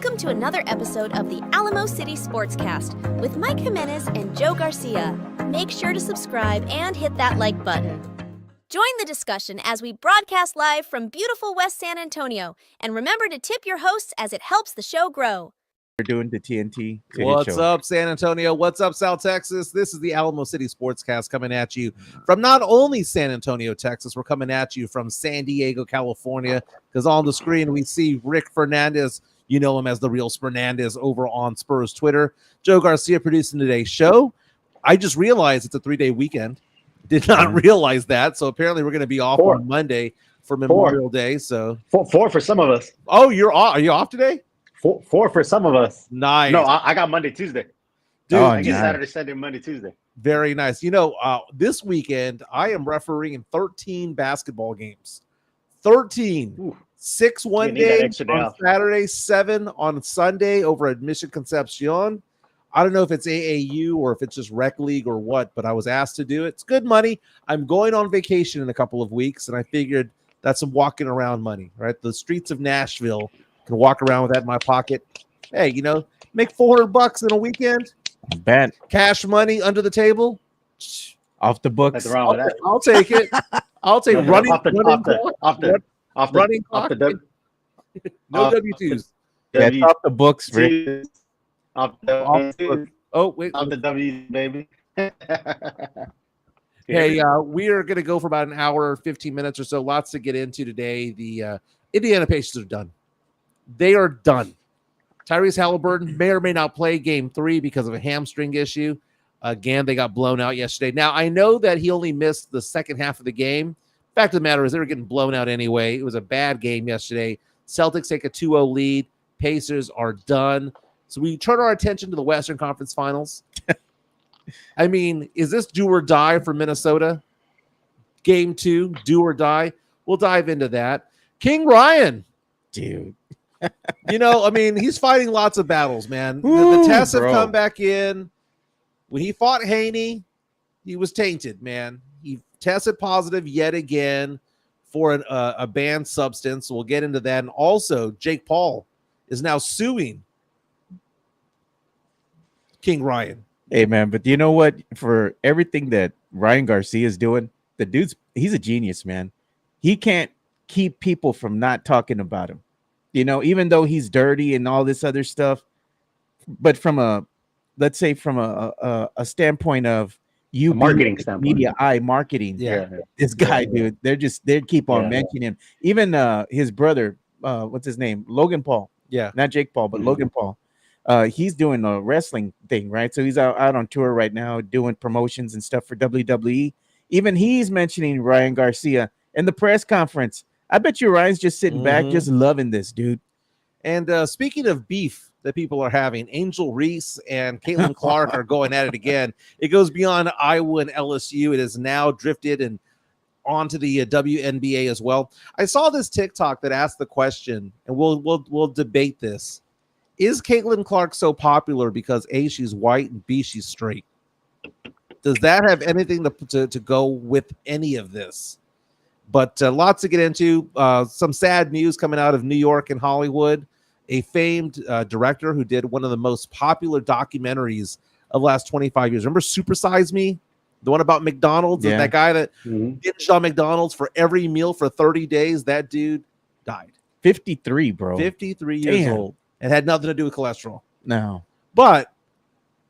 Welcome to another episode of the Alamo City Sportscast with Mike Jimenez and Joe Garcia. Make sure to subscribe and hit that like button. Join the discussion as we broadcast live from beautiful West San Antonio. And remember to tip your hosts as it helps the show grow. We're doing the TNT. What's up, San Antonio? What's up, South Texas? This is the Alamo City Sportscast coming at you from not only San Antonio, Texas, we're coming at you from San Diego, California, because on the screen we see Rick Fernandez. You know him as the real Spurnandez over on Spurs Twitter. Joe Garcia producing today's show. I just realized it's a 3-day weekend. Did not realize that. So apparently we're going to be off on Monday for Memorial Day. So four for some of us. Oh, you're off. Are you off today? Four for some of us. Nice. No, I got Monday, Tuesday. Dude, I get Saturday, Sunday, Monday, Tuesday. Very nice. You know, this weekend I am refereeing 13 basketball games. 13. Ooh. 6 one day on Saturday, 7 on Sunday over at Mission Concepcion. I don't know if it's AAU or if it's just rec league or what, but I was asked to do it. It's good money. I'm going on vacation in a couple of weeks, and I figured that's some walking around money, right? The streets of Nashville, can walk around with that in my pocket. Hey, you know, make $400 in a weekend. Bad cash money under the table. Off the books. Nothing wrong with that. I'll take it. I'll take running clock. No W2s. Yeah, it's off the books, Rick. Off the W, baby. Hey, we are going to go for about an hour, 15 minutes or so. Lots to get into today. The Indiana Pacers are done. They are done. Tyrese Halliburton may or may not play game 3 because of a hamstring issue. Again, they got blown out yesterday. Now, I know that he only missed the second half of the game. Fact of the matter is they were getting blown out anyway. It was a bad game yesterday. Celtics take a 2-0 lead. Pacers are done. So we turn our attention to the Western Conference Finals. I mean, is this do or die for Minnesota? Game 2, do or die? We'll dive into that. King Ryan. Dude. You know, I mean, he's fighting lots of battles, man. The tests have come back in. When he fought Haney, he was tainted, man. He tested positive yet again for a banned substance. We'll get into that. And also, Jake Paul is now suing King Ryan. Hey, man, but you know what? For everything that Ryan Garcia is doing, he's a genius, man. He can't keep people from not talking about him. You know, even though he's dirty and all this other stuff. But from a standpoint of you marketing standpoint, media marketing, this guy, dude, they keep on mentioning him. Even his brother, what's his name? Logan Paul. Yeah, not Jake Paul, but Logan Paul. He's doing a wrestling thing, right? So he's out on tour right now doing promotions and stuff for WWE. Even he's mentioning Ryan Garcia in the press conference. I bet you Ryan's just sitting back, just loving this, dude. And speaking of beef that people are having, Angel Reese and Caitlin Clark are going at it again. It goes beyond Iowa and LSU. It has now drifted and onto the WNBA as well. I saw this TikTok that asked the question, and we'll debate this. Is Caitlin Clark so popular because A, she's white, and B, she's straight? Does that have anything to go with any of this? But lots to get into. Some sad news coming out of New York and Hollywood. A famed director who did one of the most popular documentaries of the last 25 years. Remember Super Size Me? The one about McDonald's? Yeah. That guy that binged on McDonald's for every meal for 30 days? That dude died. 53, bro. 53 years old. And had nothing to do with cholesterol. No. But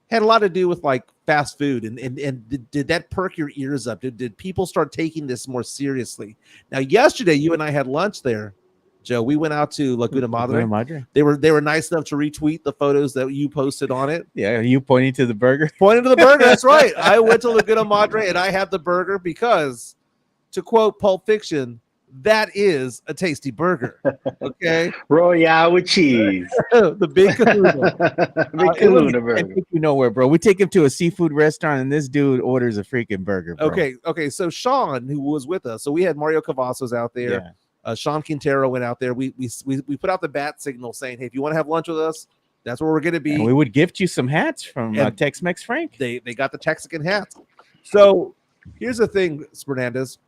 had a lot to do with like fast food. And did that perk your ears up? Did people start taking this more seriously? Now, yesterday, you and I had lunch there, Joe. We went out to Laguna Madre. They were nice enough to retweet the photos that you posted on it. Yeah, you pointing to the burger? Pointing to the burger, that's right. I went to Laguna Madre and I had the burger because, to quote Pulp Fiction, that is a tasty burger. Okay. Royale with cheese. The big kahuna. Big kahuna burger. I think you know where, bro. We take him to a seafood restaurant and this dude orders a freaking burger, bro. Okay. So Sean, who was with us, so we had Mario Cavazos out there. Yeah. Sean Quintero went out there. We put out the bat signal saying, hey, if you want to have lunch with us, that's where we're going to be. And we would gift you some hats from Tex-Mex Frank. They got the Texican hats. So here's the thing, Fernandez.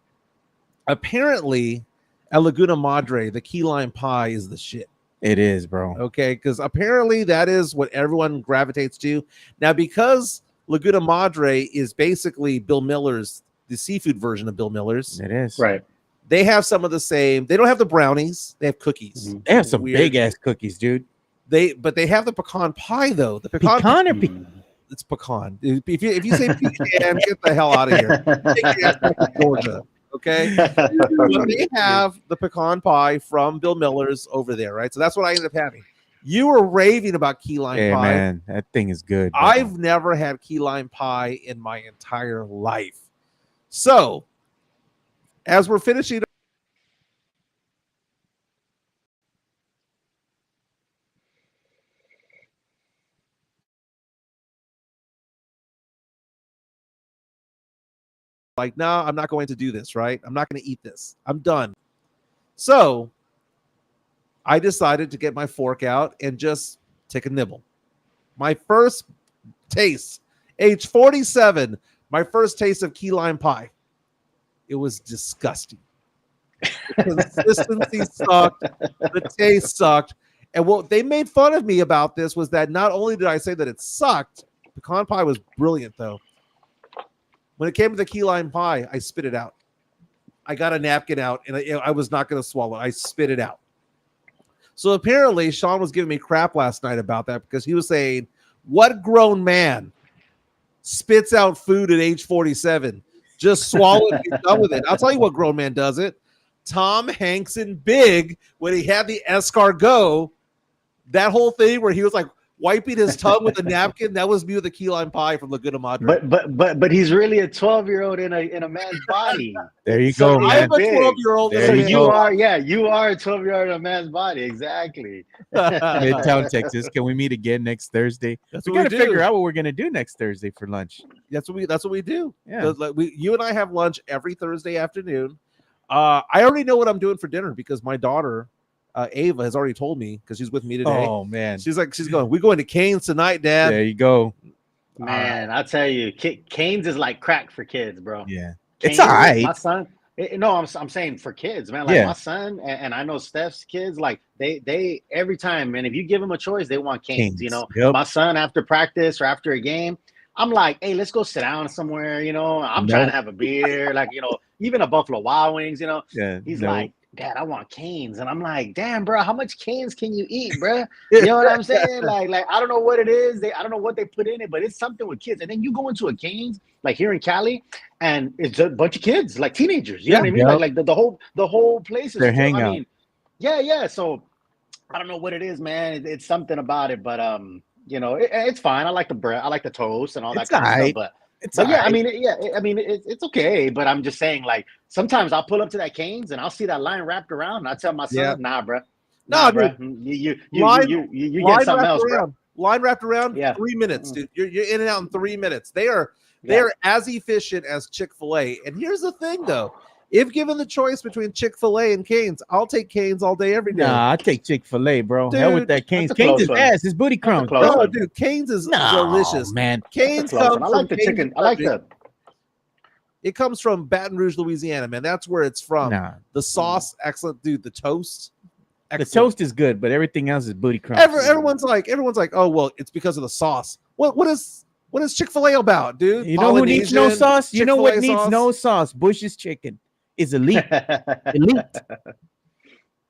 Apparently, at Laguna Madre, the key lime pie is the shit. It is, bro. Okay, because apparently that is what everyone gravitates to. Now, because Laguna Madre is basically Bill Miller's, the seafood version of Bill Miller's. It is. Right. They have some of the same. They don't have the brownies. They have cookies. Mm-hmm. They have some Weird. big ass cookies, dude. But they have the pecan pie though. The pecan it's pecan. If you say pecan, get the hell out of here. Take your ass back to Georgia. Okay. But they have the pecan pie from Bill Miller's over there, right? So that's what I ended up having. You were raving about key lime Hey, pie. man, that thing is good. Bro. I've never had key lime pie in my entire life. So, as we're finishing, like, no, I'm not going to do this, right? I'm not going to eat this. I'm done. So, I decided to get my fork out and just take a nibble. My first taste, age 47, my first taste of key lime pie. It was disgusting. The consistency sucked. The taste sucked. And what they made fun of me about this was that not only did I say that it sucked, pecan pie was brilliant, though. When it came to the key lime pie, I spit it out. I got a napkin out, and I was not going to swallow it. I spit it out. So apparently, Sean was giving me crap last night about that because he was saying, what grown man spits out food at age 47? Just swallow it and be done with it. I'll tell you what grown man does it. Tom Hanks in Big, when he had the escargot, that whole thing where he was like wiping his tongue with a napkin, that was me with the key lime pie from Laguna Madre. But he's really a 12-year-old in a man's body. There you So go, I'm man. a 12-year-old. There you you go. are, you are a 12-year-old in a man's body. Exactly. Midtown, Texas. Can we meet again next Thursday? That's We what we gotta do. figure out what we're gonna do next Thursday for lunch. That's what we do. Yeah. Like, you and I have lunch every Thursday afternoon. I already know what I'm doing for dinner because my daughter, Ava, has already told me because she's with me today. Oh man. She's going, we're going to Cane's tonight, Dad. There you go. Man, I'll tell you, Cane's is like crack for kids, bro. Yeah. Cane's, It's all right. My son. No, I'm saying for kids, man. Like Yeah. my son and I know Steph's kids. Like they every time, man. If you give them a choice, they want Cane's. You know, Yep. my son after practice or after a game, I'm like, hey, let's go sit down somewhere. You know, I'm Nope. trying to have a beer. Like, you know, even a Buffalo Wild Wings. You know, Yeah. he's no. like, Dad, I want Cane's, and I'm like, damn, bro, how much Cane's can you eat, bro? You know what I'm saying? Like I don't know what it is. I don't know what they put in it, but it's something with kids. And then you go into a Cane's, like here in Cali, and it's a bunch of kids, like teenagers. You know what I mean? Yeah. Like the whole place is. Their full. hangout. I mean, yeah. So I don't know what it is, man. It's something about it, but you know, it's fine. I like the bread, I like the toast, and all that It's kind of alright. stuff. It's But yeah, all right. I mean, it's okay. But I'm just saying, like, sometimes I'll pull up to that Cane's and I'll see that line wrapped around, and I tell my son, Yeah. nah, bro. No, bro. dude. You Line- get something else, bro. Line wrapped around, Yeah. 3 minutes, dude. You're in and out in 3 minutes. They are Yeah. as efficient as Chick-fil-A. And here's the thing, though. If given the choice between Chick-fil-A and Cane's, I'll take Cane's all day, every day. Nah, I take Chick-fil-A, bro. Hell Dude, with that Cane's. that's a Cane's close is one. ass. It's booty crumbs. close No, one. dude, Cane's is No, delicious. man. Cane's Close comes one. I like from the Cane's chicken. I like Country. the. It comes from Baton Rouge, Louisiana, man. That's where it's from. Nah. The sauce, excellent, dude. The toast, The excellent. toast is good, but everything else is booty crumbs. Everyone's like, oh well, it's because of the sauce. What is Chick-fil-A about, dude? You know who needs no Polynesian, sauce? You know what Chick-fil-A needs sauce? no sauce? Bush's chicken is elite. Elite.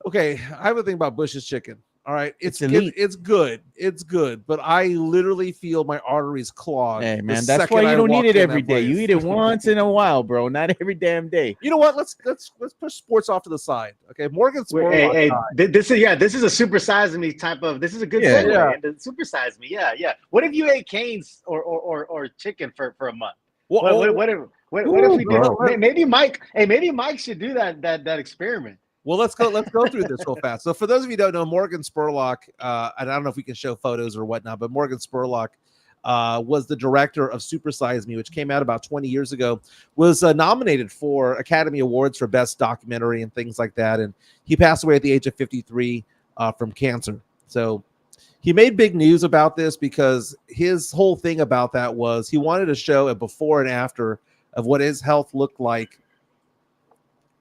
Okay, I have a thing about Bush's chicken. All right, It's good. elite. It's good, but I literally feel my arteries clogged. Hey the man, that's second why you I don't walk need it in every that day. You place. eat it once in a while, bro. Not every damn day. You know what? Let's push sports off to the side. Okay, Morgan Wait, Spurlock. hey, this is a super size me type of. This is a good Yeah. segue. Yeah. Into super size me, yeah. What if you ate Cane's or chicken for a month? Well, What if we Ooh, did? bro. Maybe Mike. Hey, maybe Mike should do that experiment. Well, let's go through this real fast. So for those of you who don't know, Morgan Spurlock, and I don't know if we can show photos or whatnot, but Morgan Spurlock was the director of Super Size Me, which came out about 20 years ago, was nominated for Academy Awards for Best Documentary and things like that. And he passed away at the age of 53 from cancer. So he made big news about this because his whole thing about that was he wanted to show a before and after of what his health looked like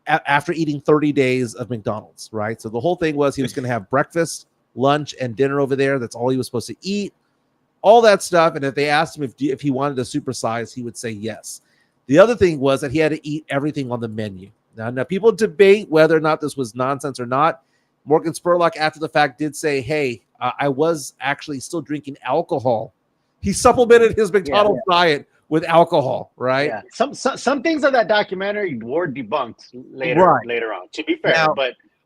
after eating 30 days of McDonald's, right? So the whole thing was he was going to have breakfast, lunch and dinner over there. That's all he was supposed to eat, all that stuff. And if they asked him if he wanted to supersize, he would say yes. The other thing was that he had to eat everything on the menu. Now people debate whether or not this was nonsense or not. Morgan Spurlock, after the fact, did say, hey, I was actually still drinking alcohol. He supplemented his McDonald's diet with alcohol, right? Yeah. Some things of that documentary were debunked later on, to be fair.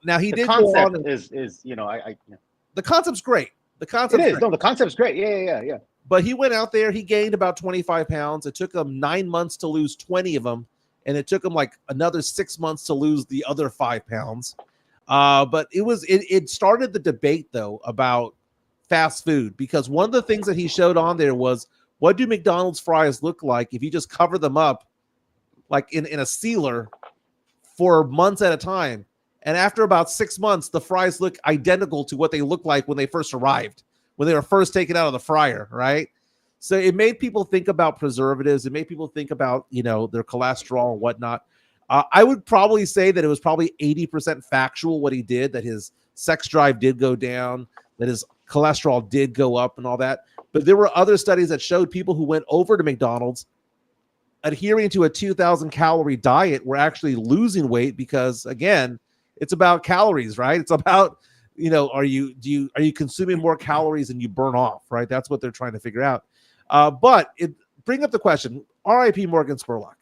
Now he the did concept go on is the concept's great. The concept is. No, the concept's great. Yeah. But he went out there, he gained about 25 pounds. It took him 9 months to lose 20 of them, and it took him like another 6 months to lose the other 5 pounds. But it started the debate though about fast food, because one of the things that he showed on there was, what do McDonald's fries look like if you just cover them up like in a sealer for months at a time? And after about 6 months, the fries look identical to what they looked like when they first arrived, when they were first taken out of the fryer, right? So it made people think about preservatives. It made people think about, their cholesterol and whatnot. I would probably say that it was probably 80% factual what he did, that his sex drive did go down, that his cholesterol did go up and all that. But there were other studies that showed people who went over to McDonald's adhering to a 2,000 calorie diet were actually losing weight, because again, it's about calories, right? It's about, are you consuming more calories than you burn off, right? That's what they're trying to figure out. But bring up the question, RIP Morgan Spurlock,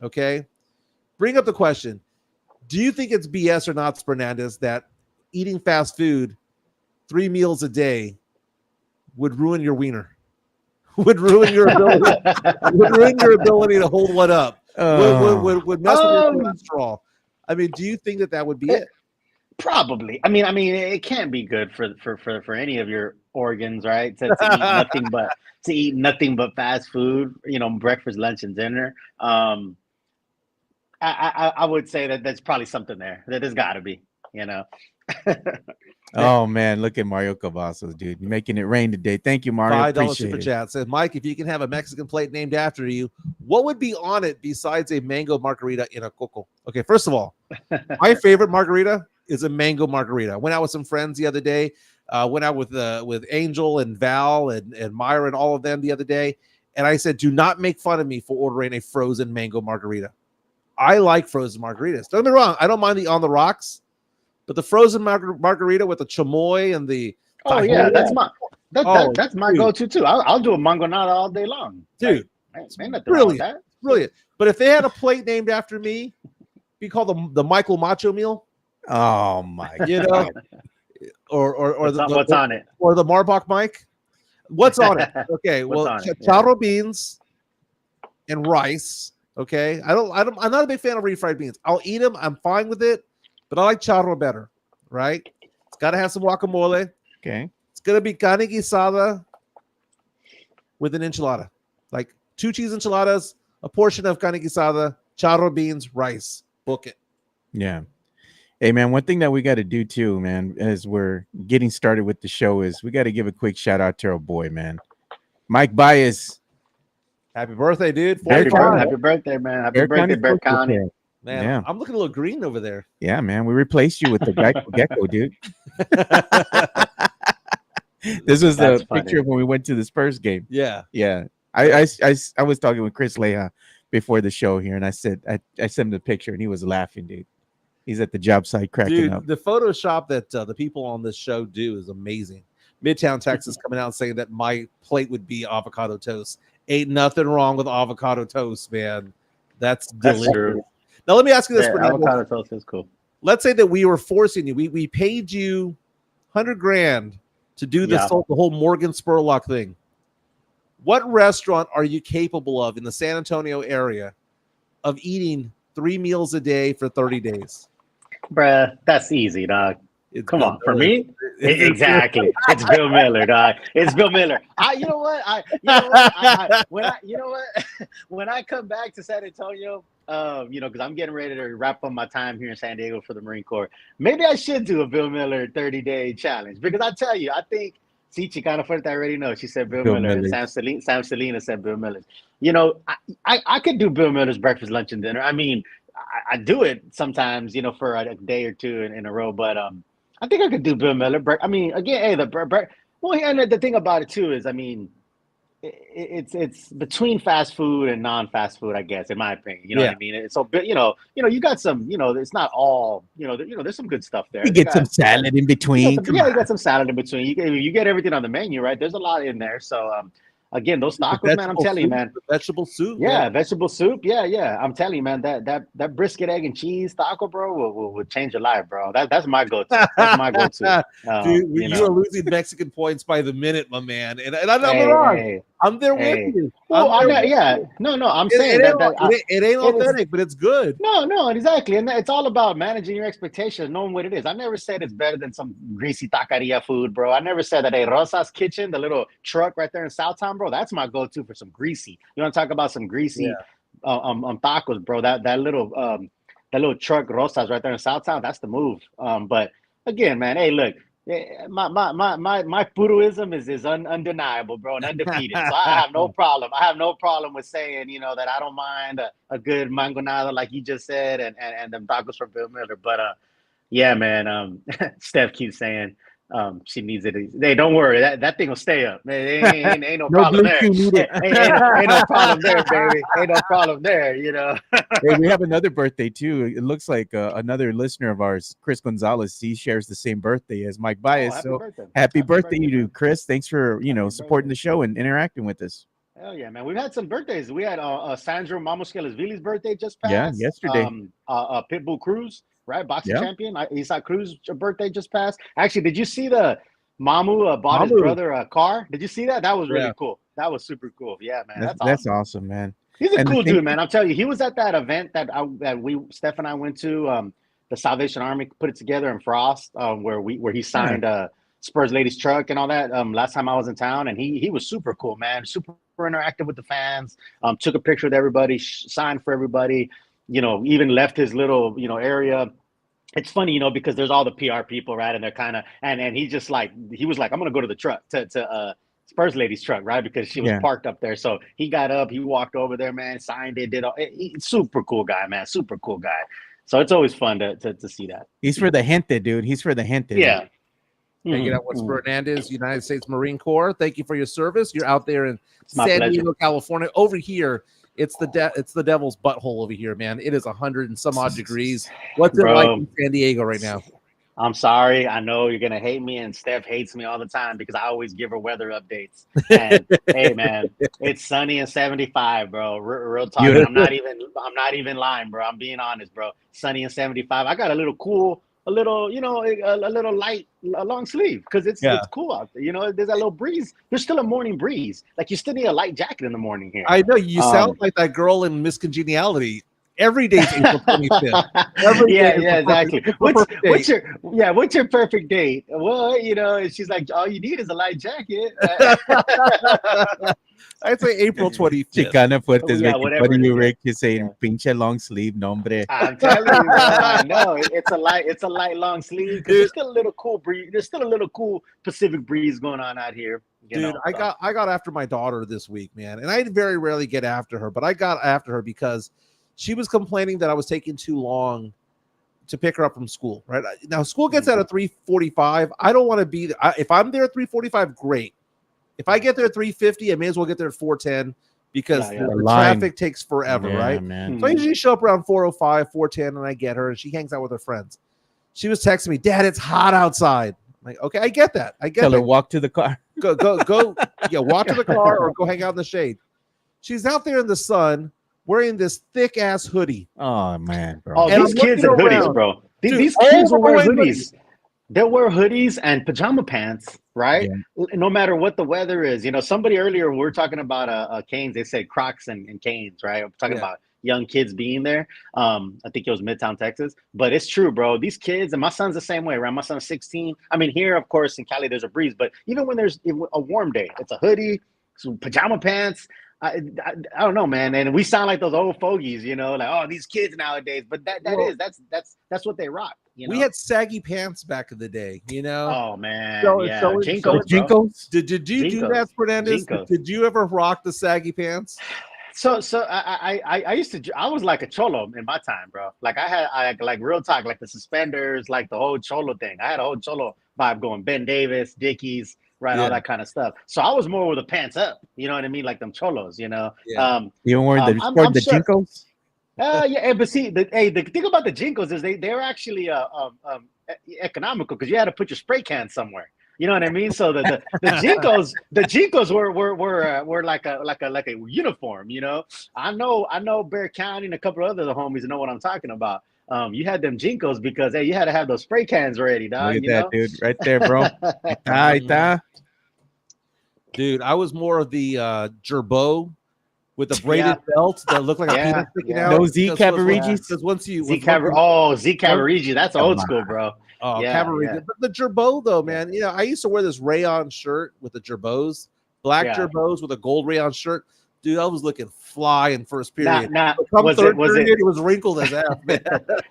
okay? Bring up the question, do you think it's BS or not, Fernandez, that eating fast food 3 meals a day would ruin your wiener, would ruin your ability, to hold one up, would mess with your cholesterol? I mean, do you think that would be it? Probably. I mean, it can't be good for any of your organs, right? To eat nothing but fast food, breakfast, lunch, and dinner. I would say that there's probably something there. That there's got to be, Oh man, look at Mario Cavazos, dude, making it rain today. Thank you, Mario. $5 super chat says, Mike, if you can have a Mexican plate named after you, what would be on it besides a mango margarita in a coco? Okay, first of all, my favorite margarita is a mango margarita. I went out with some friends the other day. Went out with Angel and Val and Myra and all of them the other day, and I said, do not make fun of me for ordering a frozen mango margarita. I like frozen margaritas. Don't get me wrong, I don't mind the on the rocks, but the frozen margarita with the chamoy and the that's my go-to too. I'll do a mangonada all day long, dude. Ain't Brilliant. But if they had a plate named after me, be called the Michael Macho meal. Oh my God. or what's on it, or the Marbach Mike. What's on it? Okay, charro beans and rice. Okay, I'm not a big fan of refried beans. I'll eat them. I'm fine with it, but I like charro better. Right? It's got to have some guacamole. Okay, it's gonna be carne guisada with an enchilada, like 2 cheese enchiladas, a portion of carne guisada, charro beans, rice. Book it. Yeah. Hey man, one thing that we got to do too, man, as we're getting started with the show, is we got to give a quick shout out to our boy, man, Mike Baez. Happy birthday, dude. Happy birthday, man. Happy birthday, Bear County. Man, yeah. I'm looking a little green over there. Yeah, man. We replaced you with the gecko, dude. This was the picture of when we went to the Spurs game. Yeah. Yeah. I was talking with Chris Leja before the show here, and I said I sent him the picture, and he was laughing, dude. He's at the job site cracking up. The Photoshop that the people on this show do is amazing. Midtown Texas coming out and saying that my plate would be avocado toast. Ain't nothing wrong with avocado toast, man. That's delicious. True. Now let me ask you this: avocado toast is cool. Let's say that we were forcing you. We paid you $100,000 to do this the whole Morgan Spurlock thing. What restaurant are you capable of in the San Antonio area of eating 3 meals a day for 30 days? Bruh, that's easy, dog. Come on, for me, exactly. It's Bill Miller, dog. It's Bill Miller. You know what? When I come back to San Antonio, because I'm getting ready to wrap up my time here in San Diego for the Marine Corps, maybe I should do a Bill Miller 30-day challenge, because I tell you, I think Chicana Fuerte already knows. She said Bill Miller. Sam Selena said Bill Miller. I could do Bill Miller's breakfast, lunch, and dinner. I mean, I do it sometimes, for a day or two in a row, but I think I could do Bill Miller. I mean, again, hey, well, and the thing about it too is, I mean, it's between fast food and non-fast food, I guess, in my opinion. You know what I mean? So, you got some, it's not all, there's some good stuff there. You get some salad in between. You got some salad in between. You get everything on the menu, right? There's a lot in there. So, again, those tacos, man, I'm telling you, man. Vegetable soup. Yeah, vegetable soup. Yeah. I'm telling you, man, that brisket, egg, and cheese taco, bro, will change your life, bro. That's my go-to. That's my go-to. Dude, you are losing Mexican points by the minute, my man. And I'm not wrong. I'm there with you. Well, I'm saying it ain't authentic, but it's good. No, exactly. And it's all about managing your expectations, knowing what it is. I never said it's better than some greasy taqueria food, bro. I never said that. Hey, Rosa's Kitchen, the little truck right there in Southtown, bro, that's my go-to for some greasy. You want to talk about some greasy tacos, bro? That little truck Rosa's right there in Southtown, that's the move. But again, man, hey, look. My puroism is undeniable, bro, and undefeated. So I have no problem. I have no problem with saying, that I don't mind a good mangonada, like you just said, and them tacos from Bill Miller. But yeah, man. Steph keeps saying she needs it. Hey, don't worry, that thing will stay up. Man, ain't no problem there. Ain't no problem there, baby. Ain't no problem there. Hey, we have another birthday too. It looks like another listener of ours, Chris Gonzalez. He shares the same birthday as Mike Bias. Happy birthday to you, Chris. Thanks for supporting the show and interacting with us. Hell yeah, man. We've had some birthdays. We had Sandro Mamuskelashvili's birthday just passed. Yeah, yesterday. Pitbull Cruz, right? Boxing champion. Isak Cruz's birthday just passed. Actually, did you see the Mamu bought his brother a car? Did you see that? That was really cool. That was super cool. Yeah, man. That's awesome, man. He's a cool dude, man. I'm telling you, he was at that event that Steph and I went to. The Salvation Army put it together in Frost, where he signed Spurs Ladies Truck and all that. Last time I was in town, and he was super cool, man. Super interactive with the fans. Took a picture with everybody, signed for everybody. Even left his little area. It's funny, because there's all the PR people, right? And they're kind of and he was like, I'm gonna go to the truck to Spurs Ladies Truck, right? Because she was parked up there. So he got up, he walked over there, man, signed it, did all. Super cool guy, man. Super cool guy. So it's always fun to see that. He's for the gente, dude. He's for the gente. Yeah. Thank you. That was Fernandez, United States Marine Corps. Thank you for your service. You're out there in San Diego, California. Over here, it's the devil's butthole over here, man. It is 100 and some odd degrees. What's it like in San Diego right now? I'm sorry. I know you're gonna hate me, and Steph hates me all the time because I always give her weather updates. And hey, man, it's sunny and 75, bro. Real talk. I'm not even lying, bro. I'm being honest, bro. Sunny and 75. I got a little light, a long sleeve because it's cool out there. There's that little breeze. There's still a morning breeze. Like you still need a light jacket in the morning here. I know you sound like that girl in Miss Congeniality. Every day's April 25th. Exactly. What's your perfect date? Well, she's like, all you need is a light jacket. I'd say April 25th. Chicana fuertes, what you Rick is saying, pinche long sleeve, nombre. I'm telling you, bro, I know it's a light long sleeve because there's still a little cool breeze. There's still a little cool Pacific breeze going on out here. I got after my daughter this week, man, and I very rarely get after her, but I got after her because she was complaining that I was taking too long to pick her up from school. Right now, school gets out at 3:45. I don't want to be there. If I'm there at 3:45, great. If I get there at 3:50, I may as well get there at 4:10 because the traffic takes forever, right? Man. So I usually show up around 4:05, 4:10, and I get her, and she hangs out with her friends. She was texting me, "Dad, it's hot outside." I'm like, okay, I get that. Tell her walk to the car. Go. Yeah, walk to the car or go hang out in the shade. She's out there in the sun wearing this thick ass hoodie. Oh man, bro. Oh, these kids are hoodies, bro. These kids will wear hoodies. They'll wear hoodies and pajama pants, right? Yeah. No matter what the weather is. Somebody earlier, we were talking about Canes. They said Crocs and Canes, right? We're talking about young kids being there. I think it was Midtown, Texas. But it's true, bro. These kids, and my son's the same way, right? My son's 16. I mean, here, of course, in Cali, there's a breeze. But even when there's a warm day, it's a hoodie, some pajama pants. I don't know, man. And we sound like those old fogies, like, oh, these kids nowadays. But that's what they rock. We had saggy pants back in the day, Oh man, Jinkos. Did you do that, Fernandez? Did you ever rock the saggy pants? So I used to I was like a cholo in my time, bro. Like I like real talk, like the suspenders, like the whole cholo thing. I had a whole cholo vibe going. Ben Davis, Dickies, right, Yeah, all that kind of stuff. So I was more with the pants up. You know what I mean, like them cholos. You know. yeah. You wore I'm the sure. Jinkos? Yeah, but see, the thing about the Jinkos is they're actually economical because you had to put your spray can somewhere. You know what I mean? So the Jinkos were like a uniform. You know, I know Bear County and a couple of other homies know what I'm talking about. You had them Jinkos because hey, you had to have those spray cans ready, dog. Look at You that, know? dude, right there, bro. Ahí está. Dude, I was more of the Girbaud with the braided belt that looked like a penis sticking out. Those Z Cavarigis. Because once you Z Cavarigi, that's old school, bro. Cavarigi. But the Girbaud though, man, you know, I used to wear this rayon shirt with the Girbauds, black Girbauds with a gold rayon shirt. Dude, I was looking fly in first period. Was it was wrinkled as F, man.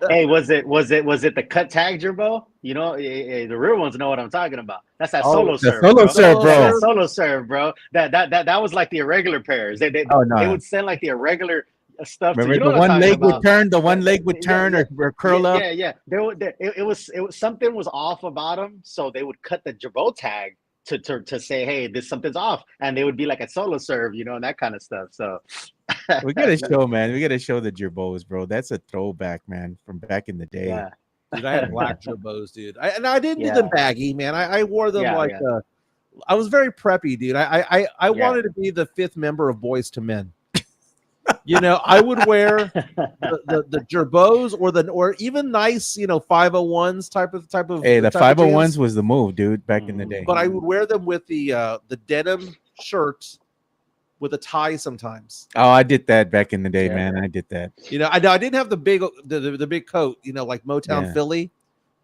Hey, was it the cut tag Girbaud? You know, the real ones know what I'm talking about. That's that solo serve. Solo serve, bro. That solo serve, bro. That was like the irregular pairs. They would send like the irregular stuff. Remember, You know the one leg would turn, the one leg would turn or curl up. Yeah. It was something was off about them, so they would cut the Girbaud tag to say, hey, this something's off, and they would be like a solo serve, you know, and that kind of stuff. So we gotta show, man. We gotta show the Girbauds, bro. That's a throwback, man, from back in the day. Yeah. Dude, I had black Girbauds, dude. I didn't do them baggy, man. I wore them I was very preppy, dude. I wanted to be the fifth member of Boys to Men. You know, I would wear the Girbauds or even nice, you know, 501s type of. Hey, the 501s was the move, dude, back in the day. But I would wear them with the denim shirts with a tie sometimes. Oh, I did that back in the day, man. I did that. You know, I didn't have the big coat, you know, like Motown Philly,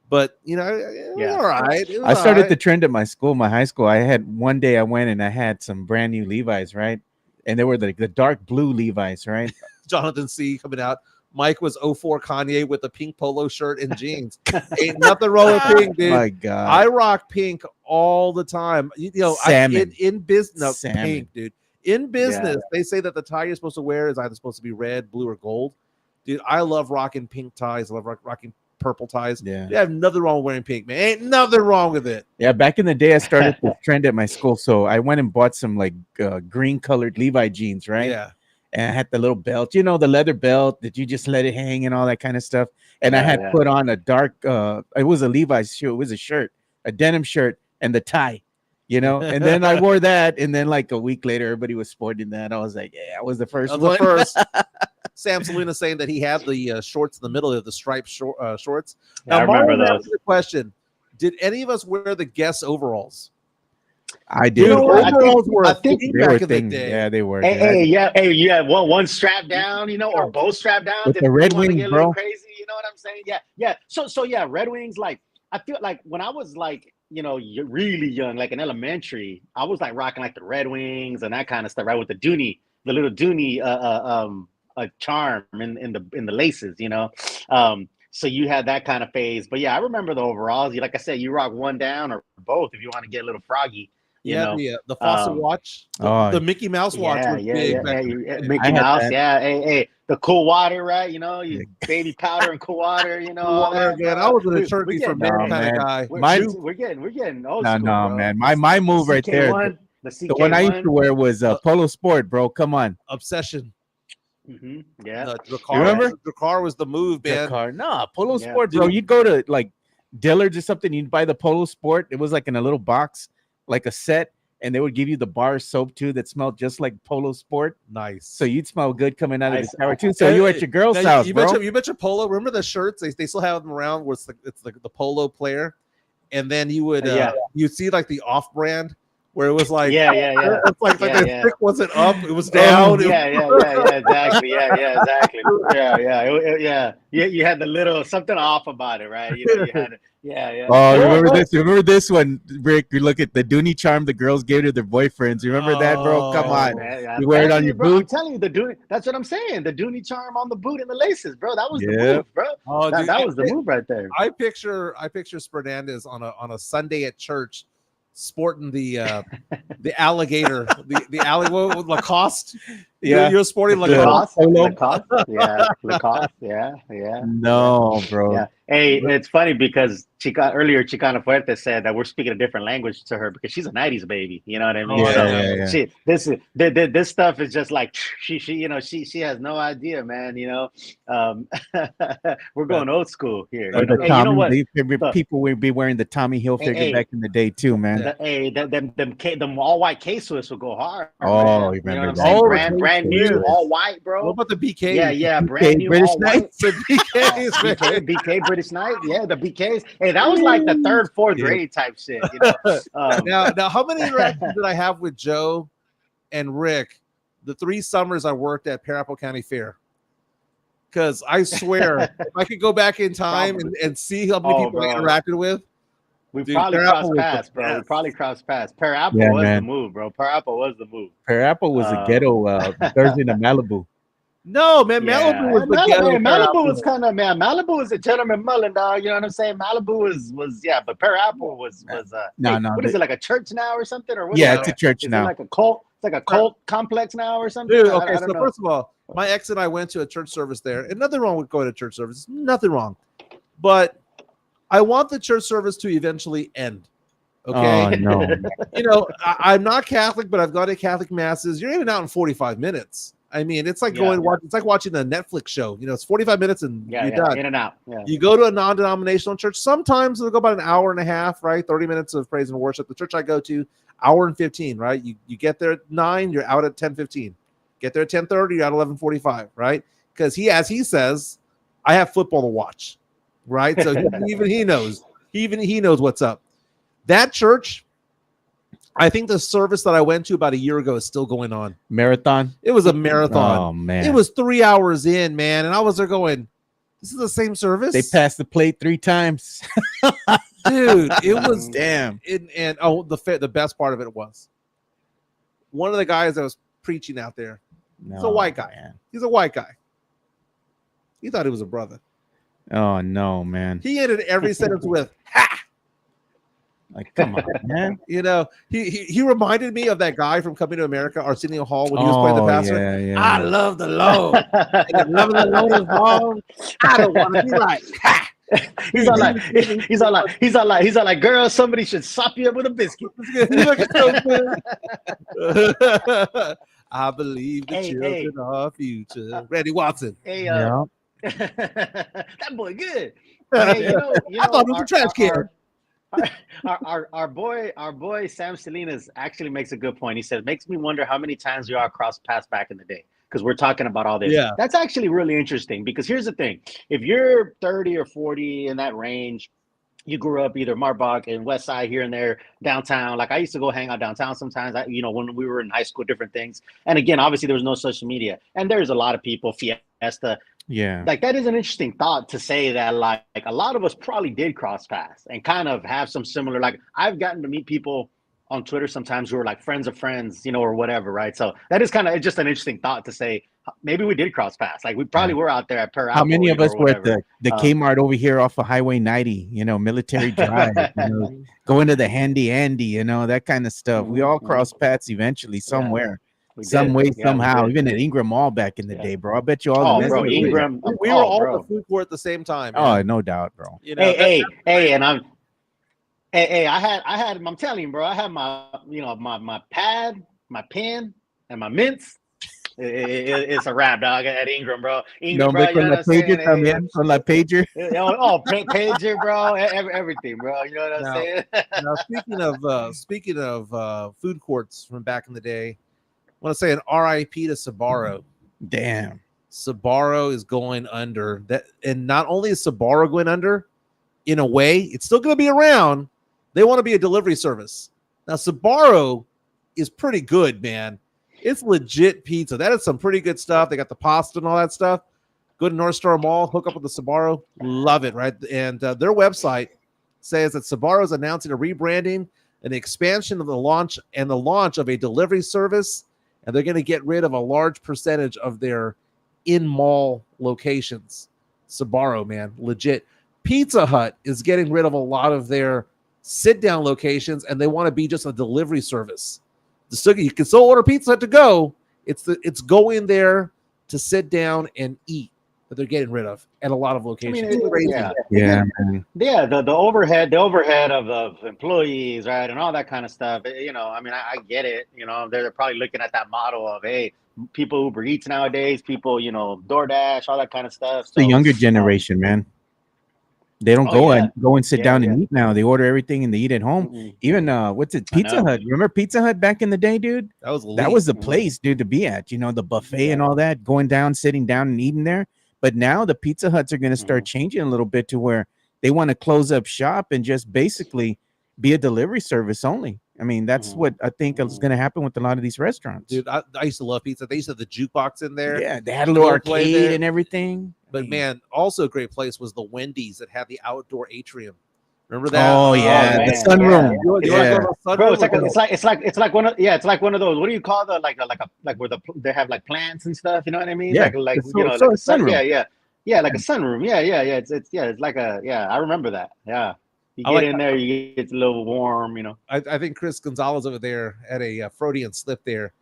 but you know, it was all right. I started the trend at my school, my high school. I had one day I went and I had some brand new Levi's, right? And they were the dark blue Levi's, right? Jonathan C. coming out. Mike was 04 Kanye with a pink polo shirt and jeans. Ain't nothing wrong with pink, dude. My God. I rock pink all the time. You know, in business, pink, dude. In business, they say that the tie you're supposed to wear is either supposed to be red, blue, or gold. Dude, I love rocking pink ties. I love rocking purple ties. Yeah, I have nothing wrong with wearing pink, man. Ain't nothing wrong with it. Yeah, back in the day, I started this trend at my school. So I went and bought some like green colored Levi jeans, right? Yeah. And I had the little belt, you know, the leather belt that you just let it hang and all that kind of stuff. And I had put on a dark, it was a Levi's shoe. It was a shirt, a denim shirt, and the tie, you know. And then I wore that. And then like a week later, everybody was sporting that. I was like, yeah, I was the first one. The first. Sam Salina saying that he had the shorts in the middle of the striped shorts. Now, I remember those. The question: did any of us wear the Guess overalls? I did. You know, overalls were I think they were thing. Yeah, they were. Hey, you had one strap down, you know, or both strap down. With the Red Wings, bro. Crazy, you know what I'm saying? Yeah. So yeah, Red Wings. Like, I feel like when I was like, you know, you're really young, like in elementary, I was like rocking like the Red Wings and that kind of stuff, right? With the little Dooney a charm in the laces, you know. So you had that kind of phase. But yeah, I remember the overalls. Like I said, you rock one down or both if you want to get a little froggy. You know? The Fossil watch, the Mickey Mouse watch was big. Mickey Mouse, Hey, the cool water, right? You know, you baby powder and cool water. You know, all that, man. I was in a turkey for men kind of guy. We're getting old school, no, bro. man. My move right there. The one I used to wear was Polo Sport, bro. Come on, Obsession. Mm-hmm. Yeah, the car. Remember? The car was the move, man. Polo Sport, bro. You'd go to like Dillard's or something. You'd buy the Polo Sport. It was like in a little box, like a set, and they would give you the bar soap too that smelled just like Polo Sport. Nice. So you'd smell good coming out of the shower too. So you were at your girl's house, bro. You mentioned Polo. Remember the shirts? They still have them around. Where it's the Polo player, and then you would you'd see like the off brand. Where it was like, it's like the stick wasn't up, it was down. Exactly. You had the little something off about it, right? You know, you had it. Oh, remember this? Remember this one, Rick? You look at the Dooney charm the girls gave to their boyfriends. You remember that, bro? Come on, man, you wear it on your boot. I'm telling you, the Dooney. That's what I'm saying. The Dooney charm on the boot and the laces, bro. That was the move, bro. That was the move right there. I picture Spernandez on a Sunday at church sporting the alligator, the alligator Lacoste. Yeah. You're sporting Lacoste, Lacoste. Lacoste, yeah. No, bro. Yeah. Hey, it's funny because Chicana Fuerte said that we're speaking a different language to her because she's a '90s baby. You know what I mean? Oh, So yeah. this stuff is just like she has no idea, man. We're going old school here. Or the Hey, Tommy, you know what? the people would be wearing the Tommy Hilfiger back in the day too, man. Them all white K-Swiss will go hard. Oh, man. you You know remember what I'm that? saying? Oh, Brand new, all white, bro. What about the BK? Yeah, brand new, British all white. Knights? BK British Knight, yeah, the BKs. Hey, that was like the third, fourth grade type shit, Now, how many interactions did I have with Joe and Rick the 3 summers I worked at Parappa County Fair? Because I swear, if I could go back in time and see how many people I interacted with, we probably crossed paths, bro. We probably crossed paths. Parappa was the move, bro. Parappa was the move. Parappa was a ghetto version of Malibu. No, man, Malibu was the ghetto. Malibu was kind of, man. Malibu was a gentleman mullen, dog. You know what I'm saying? Malibu was but Parappa was no. What is it, like a church now or something? Or what? Yeah, it's a church is now. It like a cult. It's like a cult complex now or something. Dude, okay, I don't know. First of all, my ex and I went to a church service there, and nothing wrong with going to church service. Nothing wrong, but I want the church service to eventually end. Okay. Oh, no. I'm not Catholic, but I've gone to Catholic masses. You're even out in 45 minutes. I mean, it's like it's like watching a Netflix show. It's 45 minutes and you're done. In and out. Yeah. You go to a non-denominational church. Sometimes it'll go about an hour and a half, right? 30 minutes of praise and worship. The church I go to, hour and 15, right? You get there at 9, you're out at 10:15. Get there at 10:30, you're out at 11:45, right? Because as he says, I have football to watch, right? So even he knows what's up. That church, I think the service that I went to about a year ago is still going on. Marathon? It was a marathon. Oh, man. It was 3 hours in, man. And I was there going, this is the same service? They passed the plate 3 times. Dude, it was damn. The best part of it was one of the guys that was preaching out there. He's a white guy. Man. He's a white guy. He thought he was a brother. Oh, no, man. He ended every sentence with, ha! Like, come on, man. He reminded me of that guy from Coming to America, Arsenio Hall, when he was playing the pastor. Yeah. I love the Lord. And loving the Lord is wrong. I don't want to be right. He's all like, girl, somebody should sop you up with a biscuit. I believe the children are our future. Randy Watson. Hey, that boy good. Hey, I thought he was a trash can. Our boy Sam Salinas actually makes a good point. He says, makes me wonder how many times we all crossed paths back in the day, because we're talking about all this. Yeah. That's actually really interesting, because here's the thing. If you're 30 or 40 in that range, you grew up either Marbach and West Side here and there, downtown. Like I used to go hang out downtown sometimes, when we were in high school, different things. And again, obviously there was no social media, and there's a lot of people, Fiesta. Yeah. Like that is an interesting thought to say that like a lot of us probably did cross paths and kind of have some similar, like I've gotten to meet people on Twitter sometimes who are like friends of friends, or whatever. Right. So that is kind of just an interesting thought to say, maybe we did cross paths. Like we probably were out there at Per. How many of us were at the Kmart over here off of Highway 90, Military Drive, going to the Handy Andy, that kind of stuff. We all crossed paths eventually somewhere. Some way, somehow, even at Ingram Mall back in the day, bro. I bet you all. Bro, Ingram. We were all at the food court at the same time. Man. Oh, no doubt, bro. Hey, and I had. I'm telling you, bro. I had my, my pad, my pen, and my mints. It's a wrap, dog. At Ingram, bro. Ingram, bro. Con la pager también, con la pager. Pager, bro. Everything, bro. You know what I'm saying? Now, speaking of food courts from back in the day. I want to say an RIP to Sbarro. Damn. Sbarro is going under. And not only is Sbarro going under, in a way, it's still going to be around. They want to be a delivery service. Now, Sbarro is pretty good, man. It's legit pizza. That is some pretty good stuff. They got the pasta and all that stuff. Go to North Star Mall, hook up with the Sbarro. Love it, right? And their website says that Sbarro is announcing a rebranding and the expansion of the launch of a delivery service. And they're going to get rid of a large percentage of their in-mall locations. Sbarro, man, legit. Pizza Hut is getting rid of a lot of their sit-down locations, and they want to be just a delivery service. You can still order pizza to go. It's go in there to sit down and eat that they're getting rid of at a lot of locations. The overhead of employees, right, and all that kind of stuff. I get it. They're probably looking at that model of, hey, people Uber Eats nowadays, people, DoorDash, all that kind of stuff. So, the younger generation, man. They don't go and sit down and eat now. They order everything and they eat at home. Mm-hmm. Even Pizza Hut. Remember Pizza Hut back in the day, dude? That was the place, dude, to be at. The buffet and all that, going down, sitting down and eating there. But now the Pizza Huts are going to start changing a little bit to where they want to close up shop and just basically be a delivery service only. I mean, that's what I think is going to happen with a lot of these restaurants. Dude, I used to love pizza. They used to have the jukebox in there. Yeah, they had a little arcade and everything. But man, also a great place was the Wendy's that had the outdoor atrium. Remember that? Oh yeah, the sunroom. Bro, it's like one of those. What do you call the like where they have like plants and stuff? You know what I mean? Yeah, like a sunroom. Yeah, like a sunroom. Yeah. It's like I remember that. Yeah. You get in there, you get a little warm. I think Chris Gonzalez over there had a Freudian slip there.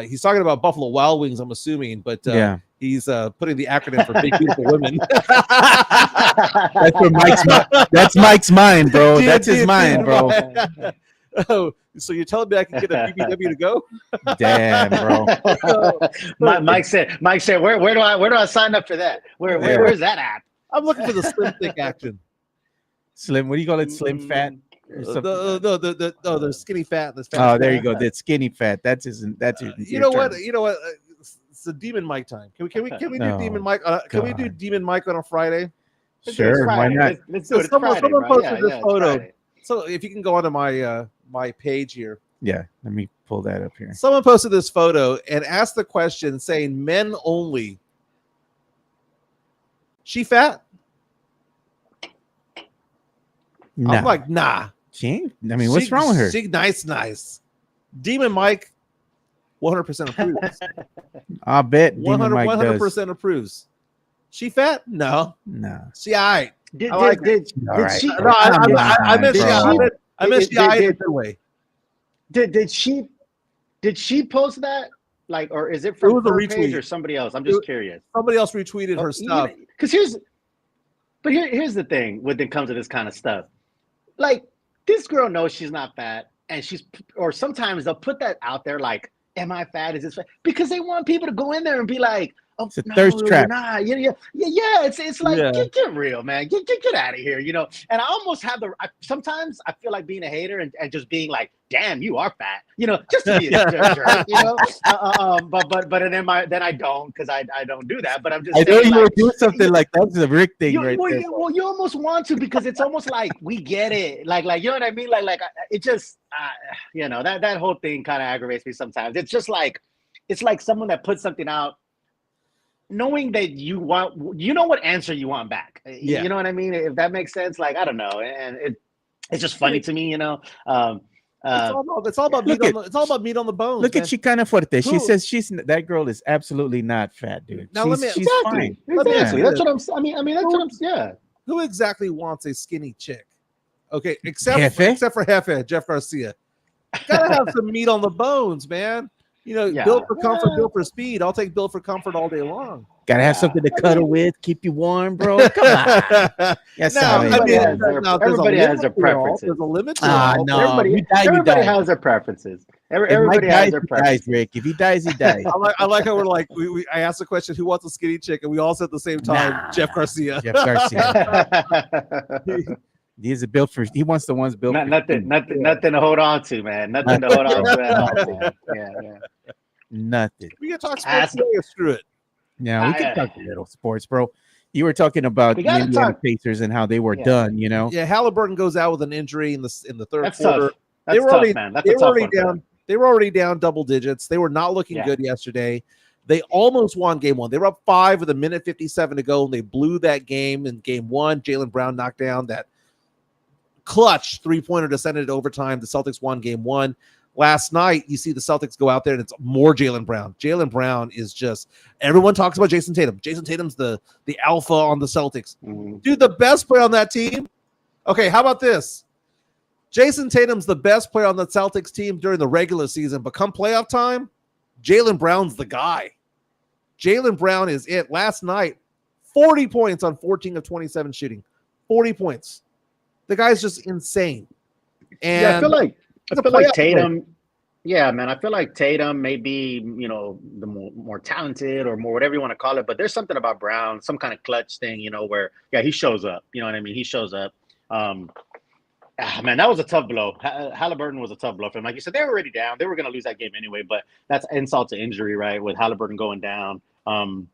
He's talking about Buffalo Wild Wings, I'm assuming, but he's putting the acronym for Big Beautiful Women. That's Mike's mind, bro. That's his mind, bro. Oh, so you're telling me I can get a BBW to go? Damn, bro. Mike said, where do I sign up for that? Where's that at? I'm looking for the slim thick action. Slim, what do you call it? Slim fat? The skinny fat. There you go. That skinny fat. That's his. You know what? It's a Demon Mike time. Can we do Demon Mike? Can we do Demon Mike on a Friday? Sure, why not? Let's do it. Someone posted this photo. So if you can go onto my page here. Yeah, let me pull that up here. Someone posted this photo and asked the question saying men only. She fat? Nah. I'm like, nah. What's wrong with her? She nice. Demon Mike 100% approves. I bet 100% approves. She fat? No. She all right. I missed the eye in a good way. Did she post that? Like, or is it from her page or somebody else? I'm just curious. Somebody else retweeted her stuff. Because here's the thing when it comes to this kind of stuff. Like, this girl knows she's not fat, and sometimes they'll put that out there like, am I fat? Is this fat? Because they want people to go in there and be like, oh, it's a thirst trap. Nah. Yeah. It's like, get real, man. Get out of here, And I almost have sometimes I feel like being a hater and just being like, damn, you are fat, just to be a jerk, But then I don't, because I don't do that. But I'm just I know you would do something like that. That's a Rick thing right there. Well, you almost want to, because it's almost like we get it. Like you know what I mean? Like it just that whole thing kind of aggravates me sometimes. It's just like it's like someone that puts something out knowing that you want, what answer you want back. You know what I mean? If that makes sense, like, I don't know. And it's just funny to me, It's all about meat on the bones. Look at Chicana Fuerte. She says that girl is absolutely not fat, dude. Now she's fine. Exactly. That's what I'm saying. Who exactly wants a skinny chick? Okay, except for Jefe, Jeff Garcia. Gotta have some meat on the bones, man. Built for comfort, built for speed. I'll take built for comfort all day long. Gotta have something to cuddle with, keep you warm, bro. Come on. Everybody has their preferences. There's a limit to no. Everybody has their preferences. Everybody has their preferences. Rick. If he dies, he dies. I like how we're like, I asked the question, who wants a skinny chick? And we all said at the same time, Jeff Garcia. Jeff Garcia. He wants the ones built. Nothing to hold on to, man. Nothing to hold on to at all, man. Yeah. Nothing. We can talk sports today, screw it. Yeah, we can talk a little sports, bro. You were talking about the Indiana Pacers and how they were done, Yeah, Halliburton goes out with an injury in the third That's quarter. Tough. That's tough, man. That's already down. They were already down double digits. They were not looking good yesterday. They almost won game one. They were up 5 with a minute 57 to go, and they blew that game in game one. Jaylen Brown knocked down that clutch three-pointer to send it to overtime. The Celtics won game one. Last night, you see the Celtics go out there, and it's more Jaylen Brown. Jaylen Brown is just – everyone talks about Jason Tatum. Jason Tatum's the alpha on the Celtics. Mm-hmm. Dude, the best player on that team – okay, how about this? Jason Tatum's the best player on the Celtics team during the regular season, but come playoff time, Jaylen Brown's the guy. Jaylen Brown is it. Last night, 40 points on 14 of 27 shooting. 40 points. The guy's just insane. And yeah, I feel like Tatum. Player. Yeah, man. I feel like Tatum may be, the more talented or more whatever you want to call it. But there's something about Brown, some kind of clutch thing, where he shows up. You know what I mean? He shows up. Man, that was a tough blow. Halliburton was a tough blow for him. Like you said, they were already down. They were going to lose that game anyway. But that's insult to injury, right? With Halliburton going down. With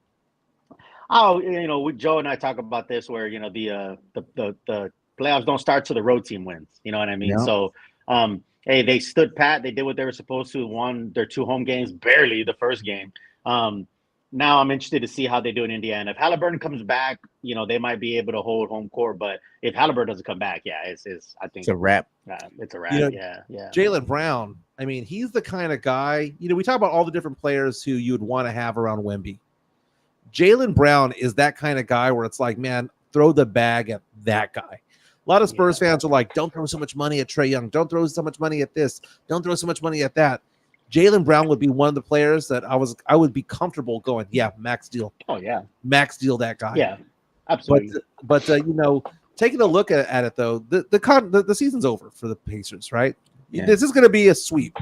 Joe and I talk about this, where the playoffs don't start till the road team wins. You know what I mean? Yeah. So, hey, they stood pat. They did what they were supposed to. Won their 2 home games, barely the first game. Now I'm interested to see how they do in Indiana. If Halliburton comes back, they might be able to hold home court. But if Halliburton doesn't come back, I think it's a wrap. It's a wrap. Yeah. Jaylen Brown. I mean, he's the kind of guy. We talk about all the different players who you would want to have around Wemby. Jaylen Brown is that kind of guy where it's like, man, throw the bag at that guy. A lot of Spurs fans are like, don't throw so much money at Trae Young. Don't throw so much money at this. Don't throw so much money at that. Jaylen Brown would be one of the players that I would be comfortable going, max deal. Oh, yeah. Max deal that guy. Yeah, absolutely. But taking a look at it, though, the season's over for the Pacers, right? Yeah. This is going to be a sweep.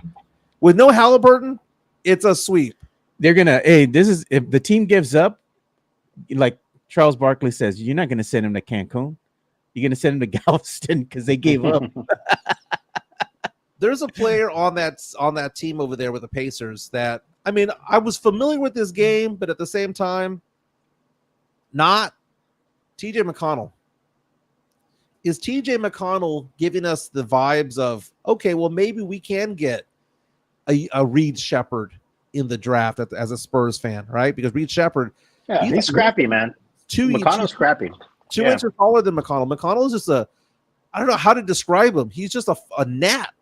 With no Halliburton, it's a sweep. They're going to, if the team gives up, like Charles Barkley says, you're not going to send him to Cancun. You're going to send him to Galveston because they gave up. There's a player on that team over there with the Pacers that, I mean, I was familiar with this game, but at the same time, not TJ McConnell. Is TJ McConnell giving us the vibes of, okay, well, maybe we can get a Reed Shepherd in the draft as a Spurs fan, right? Because Reed Shepherd, he's scrappy, man. McConnell's scrappy. 2 inches taller than McConnell. McConnell is just I don't know how to describe him. He's just a gnat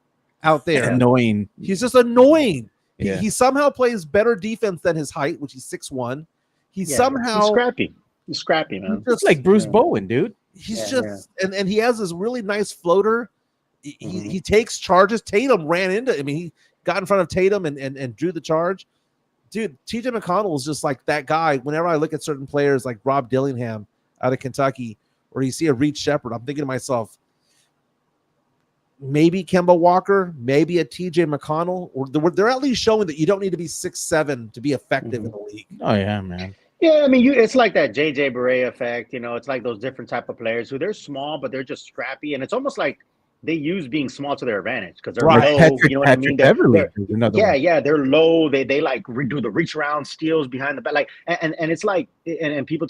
out there. Annoying. He's just annoying. Yeah. He somehow plays better defense than his height, which he's 6'1". He's scrappy. He's scrappy, man. Just like Bruce Bowen, dude. He's and he has this really nice floater. He takes charges. Tatum ran into. I mean, he got in front of Tatum and drew the charge. Dude, TJ McConnell is just like that guy. Whenever I look at certain players like Rob Dillingham out of Kentucky, or you see a Reed Shepherd, I'm thinking to myself, maybe Kemba Walker, maybe a TJ McConnell, or they're at least showing that you don't need to be 6'7" to be effective in the league. Oh yeah, man. Yeah, I mean, it's like that JJ Barea effect. It's like those different type of players who they're small, but they're just scrappy, and it's almost like they use being small to their advantage because they're low. Patrick, you know what I mean? They're low. They like do the reach around steals behind the back, like, and it's like, and people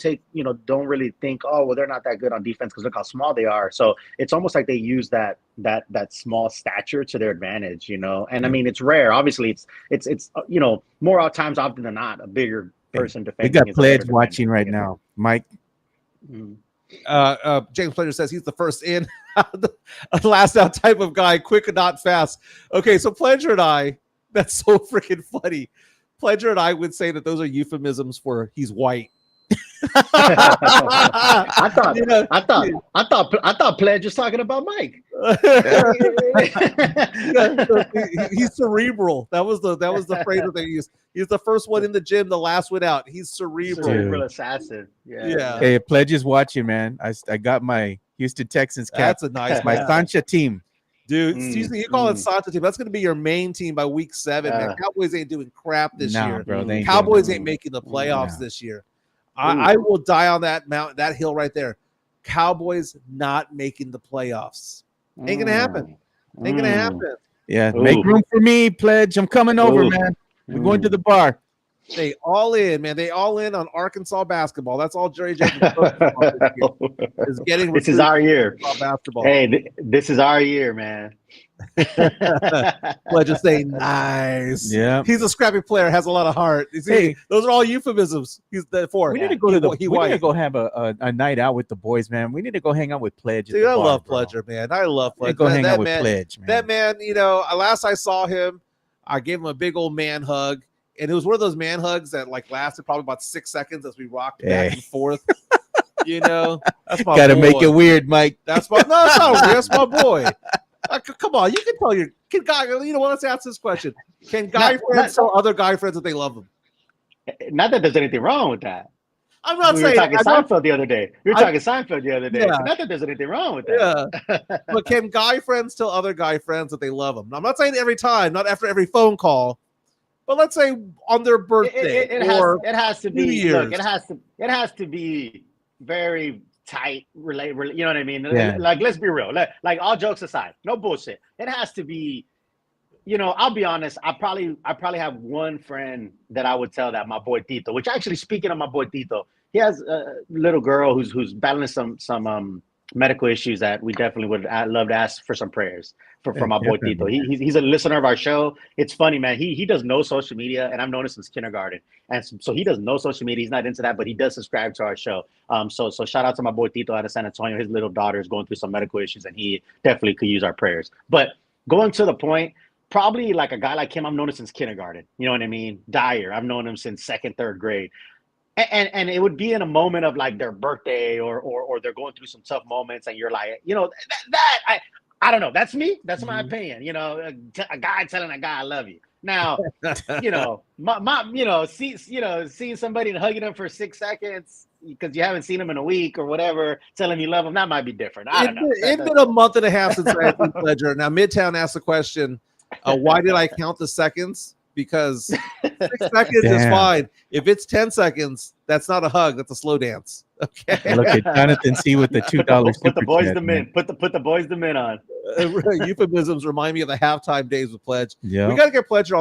don't really think, oh, well, they're not that good on defense because look how small they are. So it's almost like they use that small stature to their advantage, And I mean, it's rare. Obviously, it's more times often than not a bigger person defending. We got Pledge watching right now, Mike. James Pleasure says he's the first in, last out type of guy, quick and not fast. Okay, so Pleasure and I, that's so freaking funny. Pleasure and I would say that those are euphemisms for he's white. I thought Pledge was talking about Mike. He's cerebral. That was the phrase that they used. He's the first one in the gym, the last one out. He's cerebral. Cerebral assassin. Yeah. Hey, Pledge is watching, man. I got my Houston Texans cap. That's a nice my Sancha team. Dude, you call it Sancha team. That's going to be your main team by week 7. Man, Cowboys ain't doing crap this year. Bro, Cowboys ain't making the playoffs this year. I will die on that mountain, that hill right there. Cowboys not making the playoffs. Ain't gonna happen. Ain't gonna happen. Yeah, make room for me, Pledge. I'm coming over, man. We're going to the bar. They all in, man. They all in on Arkansas basketball. That's all Jerry Jones is getting. This is our year. Basketball. Hey, this is our year, man. Pledge just say nice. Yeah, he's a scrappy player, has a lot of heart. Hey, those are all euphemisms. He's the four. We need to go we need to go have a night out with the boys, man. We need to go hang out with Pledge. Dude, I love Pledger, man. I love Pledge. Go hang out with Pledge, man. That man, last I saw him, I gave him a big old man hug. And it was one of those man hugs that lasted probably about 6 seconds as we rocked back and forth. That's my Gotta make it weird, Mike. That's not weird. That's my boy. Come on, you can tell your guy. You know what? Let's ask this question: can guy friends tell other guy friends that they love them? Not that there's anything wrong with that. I'm not We saying. were talking Seinfeld the other day. Yeah. Not that there's anything wrong with that. Yeah. But can guy friends tell other guy friends that they love them? I'm not saying every time, not after every phone call, but let's say on their birthday It has to be. Look, it has to be very tight. Relate. You know what I mean? Yeah. Like, let's be real. Like, all jokes aside, no bullshit. It has to be. You know, I'll be honest. I probably have one friend that I would tell that, my boy Tito. Which, actually, speaking of my boy Tito, he has a little girl who's battling some medical issues that we definitely would love to ask for some prayers for my boy Tito. He's a listener of our show. It's funny, man. He does no social media, and I've known him since kindergarten. And so he does no social media. He's not into that, but he does subscribe to our show. So shout out to my boy Tito out of San Antonio. His little daughter is going through some medical issues, and he definitely could use our prayers. But going to the point, probably like a guy like him, I've known him since kindergarten. You know what I mean? Dyer, I've known him since second, third grade. And it would be in a moment of like their birthday or they're going through some tough moments, and you're like, you know, I don't know. That's me. That's my opinion. You know, a guy telling a guy I love you. Now, you know, seeing somebody and hugging them for 6 seconds because you haven't seen them in a week or whatever, telling you love them, that might be different. I don't know. It's been a month and a half since I had the pleasure. Now, Midtown asked the question, why did I count the seconds? Because 6 seconds is fine. If it's 10 seconds, that's not a hug. That's a slow dance. Okay. Look at Jonathan C with the $2. Put the boys the men. Put the boys the men on. Euphemisms remind me of the halftime days with Pledge. Yeah, we got to get Pledger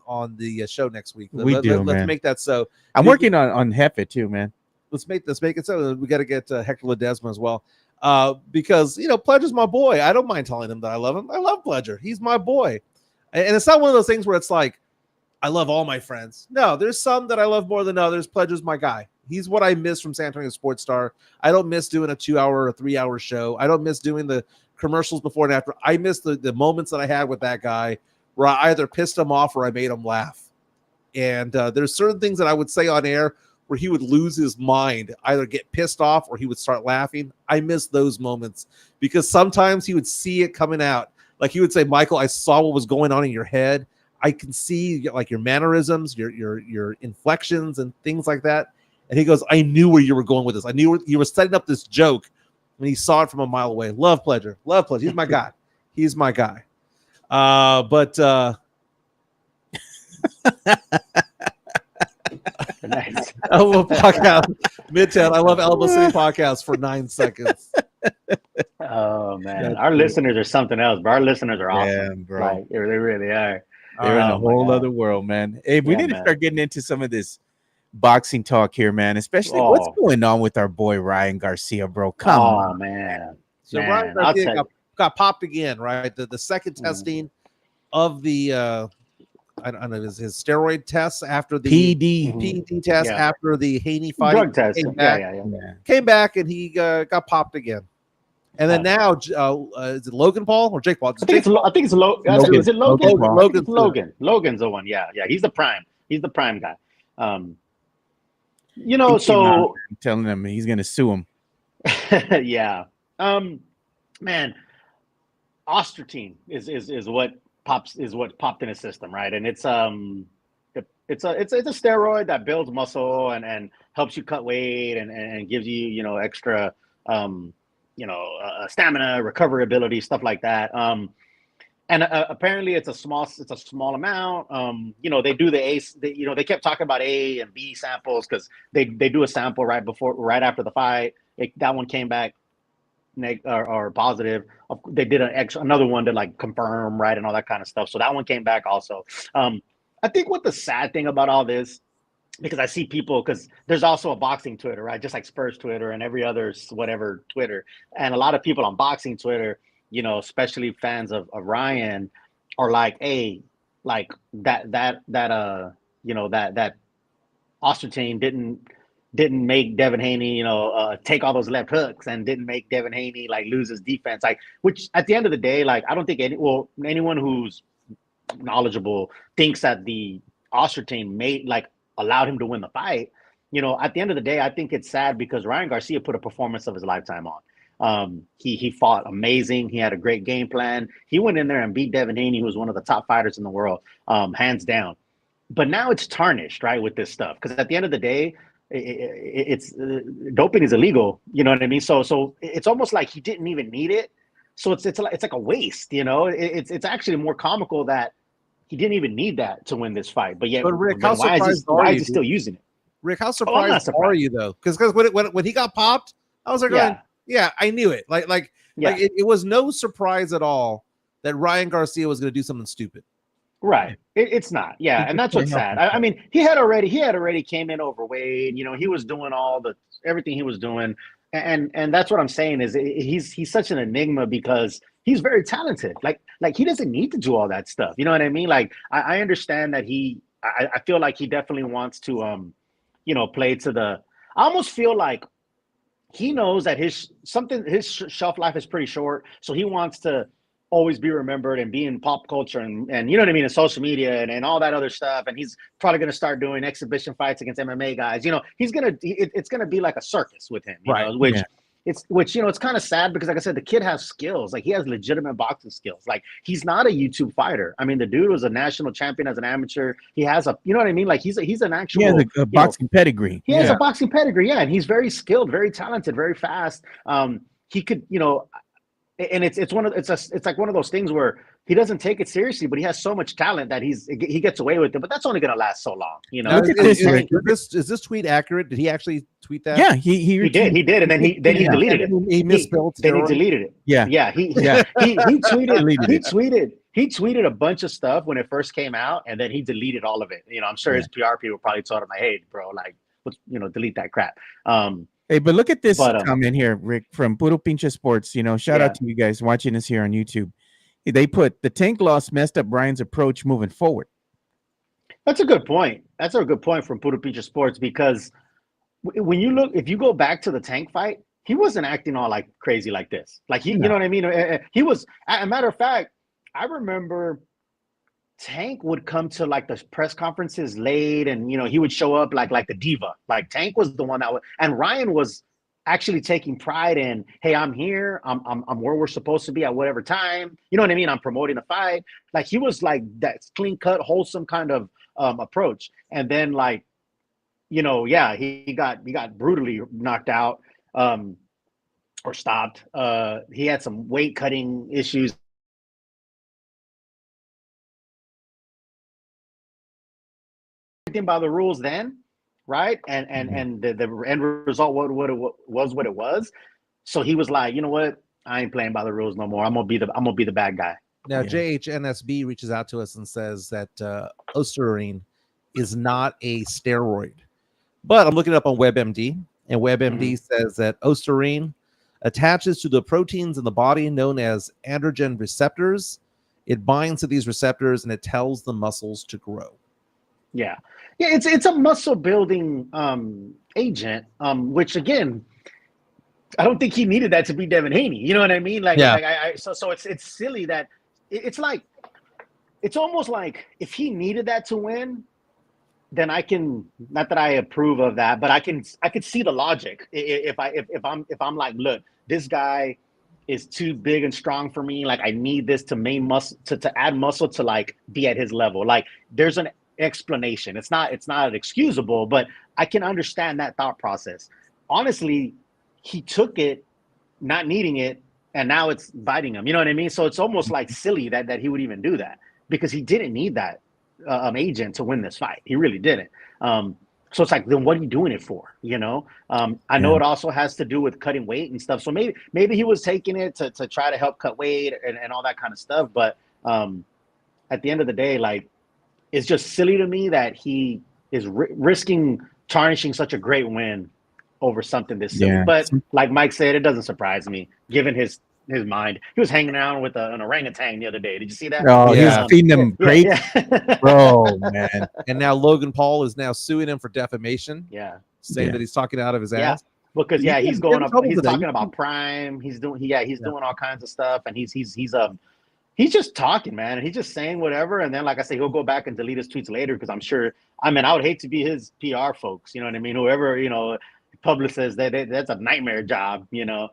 on the show next week. Let's make that so. I'm working on Hefe too, man. Let's make it so. We got to get Hector Ledesma as well. Because you know Pledger's my boy. I don't mind telling him that I love him. I love Pledger. He's my boy. And it's not one of those things where it's like, I love all my friends. No, there's some that I love more than others. Pledger's my guy. He's what I miss from San Antonio Sports Star. I don't miss doing a 2-hour or 3-hour show. I don't miss doing the commercials before and after. I miss the moments that I had with that guy where I either pissed him off or I made him laugh. And there's certain things that I would say on air where he would lose his mind, either get pissed off or he would start laughing. I miss those moments because sometimes he would see it coming out. Like he would say, Michael, I saw what was going on in your head. I can see like your mannerisms, your inflections and things like that. And he goes, I knew where you were going with this. I knew you were setting up this joke when he saw it from a mile away. Love Pledger. He's my guy. He's my guy. But nice. Elbow Podcast Midtown. I love Elbow City Podcast for 9 seconds. Oh man, our listeners are something else, bro. Our listeners are awesome. Yeah, bro. Like, they really are. They're in a whole other world, man. Hey, we need to start getting into some of this boxing talk here, man. Especially what's going on with our boy Ryan Garcia, bro. Come on, man. So Ryan Garcia got popped again, right? The second testing of the I don't know his steroid tests after the PD test after the Haney fight. Drug test. Came back and he got popped again. And then now, is it Logan Paul or Jake Paul? I think it's Logan. Is it Logan? Logan. Logan's the one. Yeah. He's the prime. He's the prime guy. You know, so I'm telling him he's gonna sue him. Yeah. Man, Ostertine is what popped in his system, right? And it's a steroid that builds muscle and helps you cut weight and gives you extra stamina, recovery ability, stuff like that. And apparently it's a small amount. They do the A. They kept talking about A and B samples because they do a sample right after the fight. That one came back or positive. They did another one to like confirm, right, and all that kind of stuff. So that one came back also. I think what the sad thing about all this, because I see people, because there's also a boxing Twitter, right? Just like Spurs Twitter and every other whatever Twitter. And a lot of people on boxing Twitter, especially fans of Ryan, are like, hey, like that Ostertane didn't make Devin Haney, take all those left hooks and didn't make Devin Haney like lose his defense. Like, which at the end of the day, like, I don't think anyone who's knowledgeable thinks that the Ostertane allowed him to win the fight. At the end of the day, I think it's sad because Ryan Garcia put a performance of his lifetime on. He fought amazing. He had a great game plan. He went in there and beat Devin Haney, who was one of the top fighters in the world, hands down. But now it's tarnished, right, with this stuff, because at the end of the day, it's doping is illegal. You know what I mean? So it's almost like he didn't even need it. So it's like a waste. You know, it's actually more comical that he didn't even need that to win this fight. But yet, Rick, how why surprised why are is you, he still using it? Rick, how I'm not surprised surprised. are you though? Because when he got popped, I was like, yeah, I knew it. Like it was no surprise at all that Ryan Garcia was going to do something stupid. Right. It's not. Yeah. And that's what's sad. I mean, he had already came in overweight. You know, he was doing everything he was doing. And that's what I'm saying is he's such an enigma because he's very talented. Like he doesn't need to do all that stuff. You know what I mean? Like I understand that I feel like he definitely wants to, play to I almost feel like he knows that his shelf life is pretty short. So he wants to always be remembered and be in pop culture and you know what I mean, and social media and all that other stuff. And he's probably going to start doing exhibition fights against MMA guys. You know, it's going to be like a circus with him, you know, which, you know, it's kind of sad because like I said, the kid has skills. Like he has legitimate boxing skills. Like he's not a YouTube fighter. I mean, the dude was a national champion as an amateur. He has you know what I mean? Like he's an actual, he has a boxing pedigree. He has a boxing pedigree. Yeah. And he's very skilled, very talented, very fast. He could, you know, and it's like one of those things where he doesn't take it seriously, but he has so much talent that he gets away with it. But that's only going to last so long, you know. Is this tweet accurate? Did he actually tweet that? Yeah, he did, and then he deleted it. He misspelled. Then he deleted it. Yeah. He tweeted a bunch of stuff when it first came out, and then he deleted all of it. You know, I'm sure his PR people probably told him, like, "Hey, bro, like, delete that crap." Hey, but look at this comment here, Rick, from Puro Pinche Sports. You know, shout out to you guys watching us here on YouTube. They put the tank loss messed up Brian's approach moving forward. That's a good point. That's a good point from Puro Pinche Sports because if you go back to the tank fight, he wasn't acting all like crazy like this. Like you know what I mean? He was. As a matter of fact, I remember Tank would come to like the press conferences late, and you know he would show up like the diva. Like Tank was the one and Ryan was actually taking pride in, hey, I'm here, I'm where we're supposed to be at whatever time. You know what I mean? I'm promoting the fight. Like he was like that clean cut, wholesome kind of approach. And then like, you know, he got brutally knocked out or stopped. He had some weight cutting issues. By the rules then, right? And the end result what it was. So he was like, you know what? I ain't playing by the rules no more. I'm gonna be the bad guy. Now JHNSB reaches out to us and says that Osterine is not a steroid, but I'm looking it up on WebMD, and WebMD says that Osterine attaches to the proteins in the body known as androgen receptors. It binds to these receptors and it tells the muscles to grow. Yeah, it's a muscle building agent, which again, I don't think he needed that to be Devin Haney. You know what I mean? So it's silly that it's like, it's almost like if he needed that to win, then I can, not that I approve of that, but I could see the logic. If I'm like, look, this guy is too big and strong for me. Like I need this to main muscle to add muscle to like be at his level. Like there's an explanation. It's not excusable, but I can understand that thought process. Honestly, he took it not needing it, and now it's biting him. You know what I mean? So it's almost like silly that he would even do that because he didn't need that agent to win this fight. He really didn't. So it's like, then what are you doing it for? You know? I know it also has to do with cutting weight and stuff. So maybe he was taking it to try to help cut weight and all that kind of stuff. But at the end of the day, like, it's just silly to me that he is risking tarnishing such a great win over something this silly. Yeah. But like Mike said, it doesn't surprise me, given his mind. He was hanging around with an orangutan the other day. Did you see that? Oh, he was feeding them grapes. Bro, man. And now Logan Paul is now suing him for defamation. Yeah. Saying that he's talking out of his ass. Because he's going up. He's talking about Prime. He's doing doing all kinds of stuff, and he's just talking, man, and he's just saying whatever. And then, like I say, he'll go back and delete his tweets later because I'm sure. I mean, I would hate to be his PR folks. You know what I mean? Whoever publicists. That's a nightmare job, you know.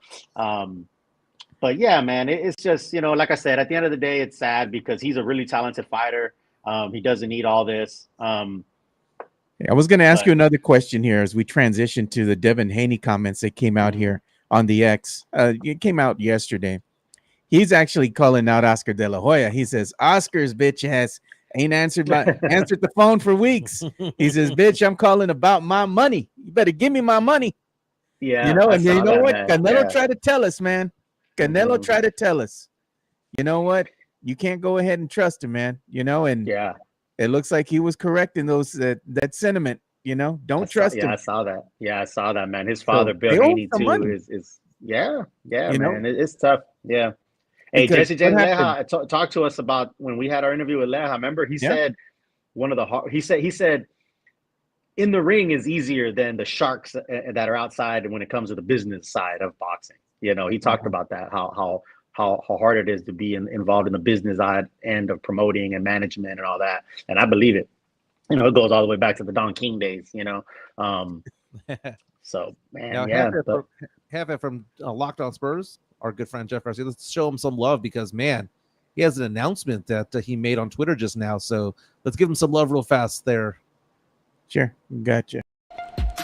But yeah, man, it's just, you know, like I said, at the end of the day, it's sad because he's a really talented fighter. He doesn't need all this. I was going to ask you another question here as we transition to the Devin Haney comments that came out here on the X. It came out yesterday. He's actually calling out Oscar De La Hoya. He says, Oscar's bitch ass ain't answered the phone for weeks. He says, bitch, I'm calling about my money. You better give me my money. Yeah. You know, and you know what? Man. Canelo tried to tell us, man. Canelo tried to tell us, you know what? You can't go ahead and trust him, man. You know, and it looks like he was correct in those that sentiment. You know, don't trust him. I saw that. Yeah, I saw that, man. His father, Bill Haney, too, is man. It's tough. Yeah. Hey, Jesse J. Leja talked to us about when we had our interview with Leja. Remember, he said he said in the ring is easier than the sharks that are outside when it comes to the business side of boxing. You know, he talked about that, how hard it is to be involved in the business end of promoting and management and all that. And I believe it. You know, it goes all the way back to the Don King days, you know. So, man, now, have it from Locked On Spurs, our good friend Jeff Garcia. Let's show him some love because, man, he has an announcement that he made on Twitter just now. So let's give him some love real fast there. Sure. Gotcha.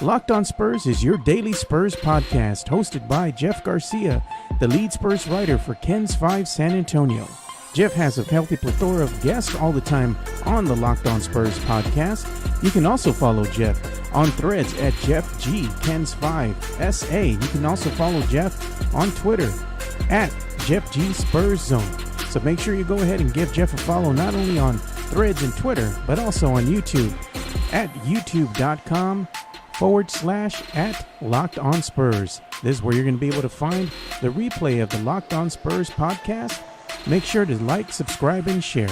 Locked On Spurs is your daily Spurs podcast hosted by Jeff Garcia, the lead Spurs writer for Ken's 5 San Antonio. Jeff has a healthy plethora of guests all the time on the Locked On Spurs podcast. You can also follow Jeff on threads at Jeff G Ken's 5 SA. You can also follow Jeff on Twitter at Jeff G Spurs Zone. So make sure you go ahead and give Jeff a follow not only on threads and Twitter, but also on YouTube at youtube.com/@Locked On Spurs. This is where you're going to be able to find the replay of the Locked On Spurs podcast. Make sure to like, subscribe, and share.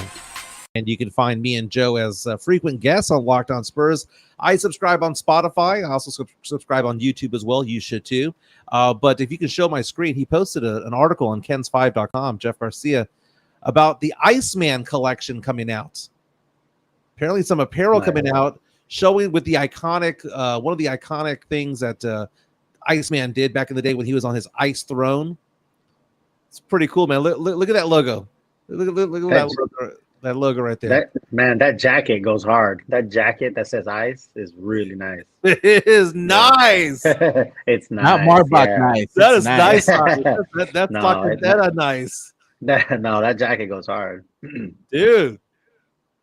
And you can find me and Joe as frequent guests on Locked On Spurs. I subscribe on Spotify. I also subscribe on YouTube as well. You should too. But if you can show my screen, he posted an article on Kens5.com, Jeff Garcia, about the Iceman collection coming out. Apparently some apparel coming out showing with the iconic, one of the iconic things that Iceman did back in the day when he was on his ice throne. It's pretty cool, man. Look at that logo. Look at that logo right there. That jacket goes hard. That jacket that says ice is really nice. It is nice. It's nice. Not Marbach nice. That is nice. That's fucking nice. No, that jacket goes hard. Dude.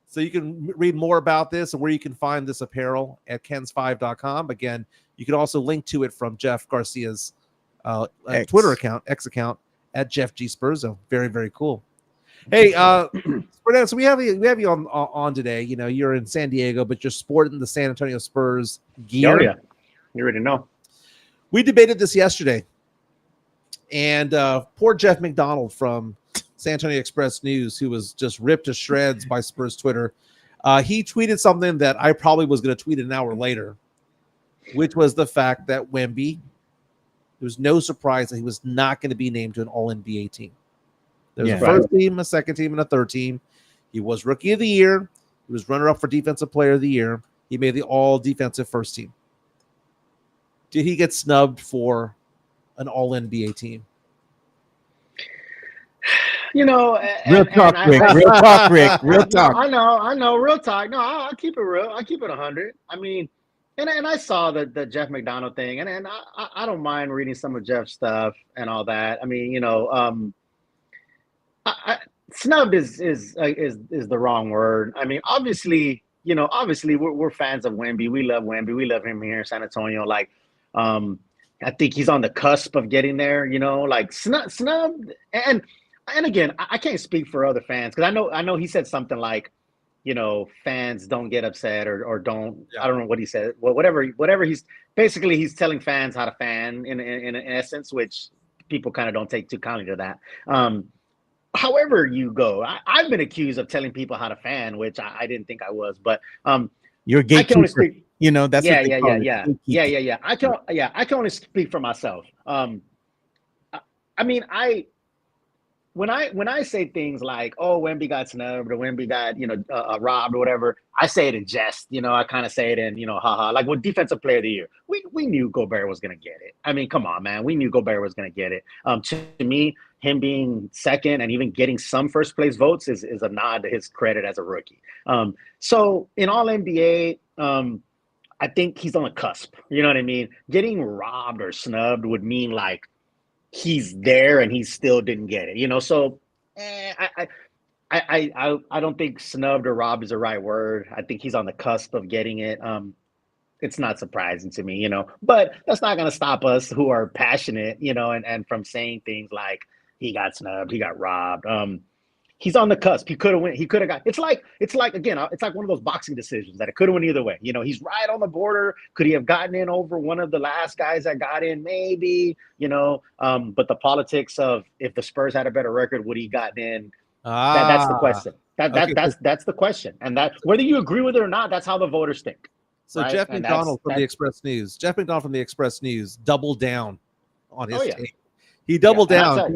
So you can read more about this and where you can find this apparel at Kens5.com. Again, you can also link to it from Jeff Garcia's Twitter account, X account, at Jeff G Spurzo. Very, very cool. Hey, so we have you on today. You know, you're in San Diego, but you're sporting the San Antonio Spurs gear. Oh, yeah. You already know. We debated this yesterday. And poor Jeff McDonald from San Antonio Express News, who was just ripped to shreds by Spurs Twitter, he tweeted something that I probably was going to tweet an hour later, which was the fact that Wemby, there was no surprise that he was not going to be named to an All-NBA team. There was a first team, a second team, and a third team. He was Rookie of the Year. He was runner-up for Defensive Player of the Year. He made the All-Defensive first team. Did he get snubbed for an All-NBA team? You know, Real talk, Rick. Real talk. I know. Real talk. No, I'll keep it real. I'll keep it 100. I mean, and I saw the Jeff McDonald thing, and I don't mind reading some of Jeff's stuff and all that. I mean, you know, snubbed is the wrong word. I mean, obviously, we're fans of Wemby. We love Wemby. We love him here in San Antonio. Like, I think he's on the cusp of getting there. You know, like snubbed. And again, I can't speak for other fans because I know he said something like, you know, fans don't get upset or don't. Yeah. I don't know what he said. Well, whatever he's telling fans how to fan in essence, which people kind of don't take too kindly to that. However you go, I've been accused of telling people how to fan, which I didn't think I was, but you're a gatekeeper. I can only speak, you know, that's yeah. I can only speak for myself. I mean, when I say things like, "Oh, Wemby got snubbed," or "Wemby got robbed," or whatever, I say it in jest. I kind of say it in haha. Like with Defensive Player of the Year, we knew Gobert was gonna get it. I mean, come on, man, we knew Gobert was gonna get it. To me, him being second and even getting some first place votes is a nod to his credit as a rookie. So in All NBA, I think he's on the cusp. You know what I mean? Getting robbed or snubbed would mean like he's there and he still didn't get it. So I don't think snubbed or robbed is the right word. I think he's on the cusp of getting it. It's not surprising to me, but that's not going to stop us who are passionate, and from saying things like he got snubbed, he got robbed. He's on the cusp. He could have went. He could have got. It's like again. It's like one of those boxing decisions that it could have went either way. He's right on the border. Could he have gotten in over one of the last guys that got in? Maybe. But the politics of if the Spurs had a better record, would he gotten in? That's the question. That's the question. And that whether you agree with it or not, that's how the voters think. So right? Jeff And McDonald from the Express News. Jeff McDonald from the Express News doubled down on his take. He doubled down.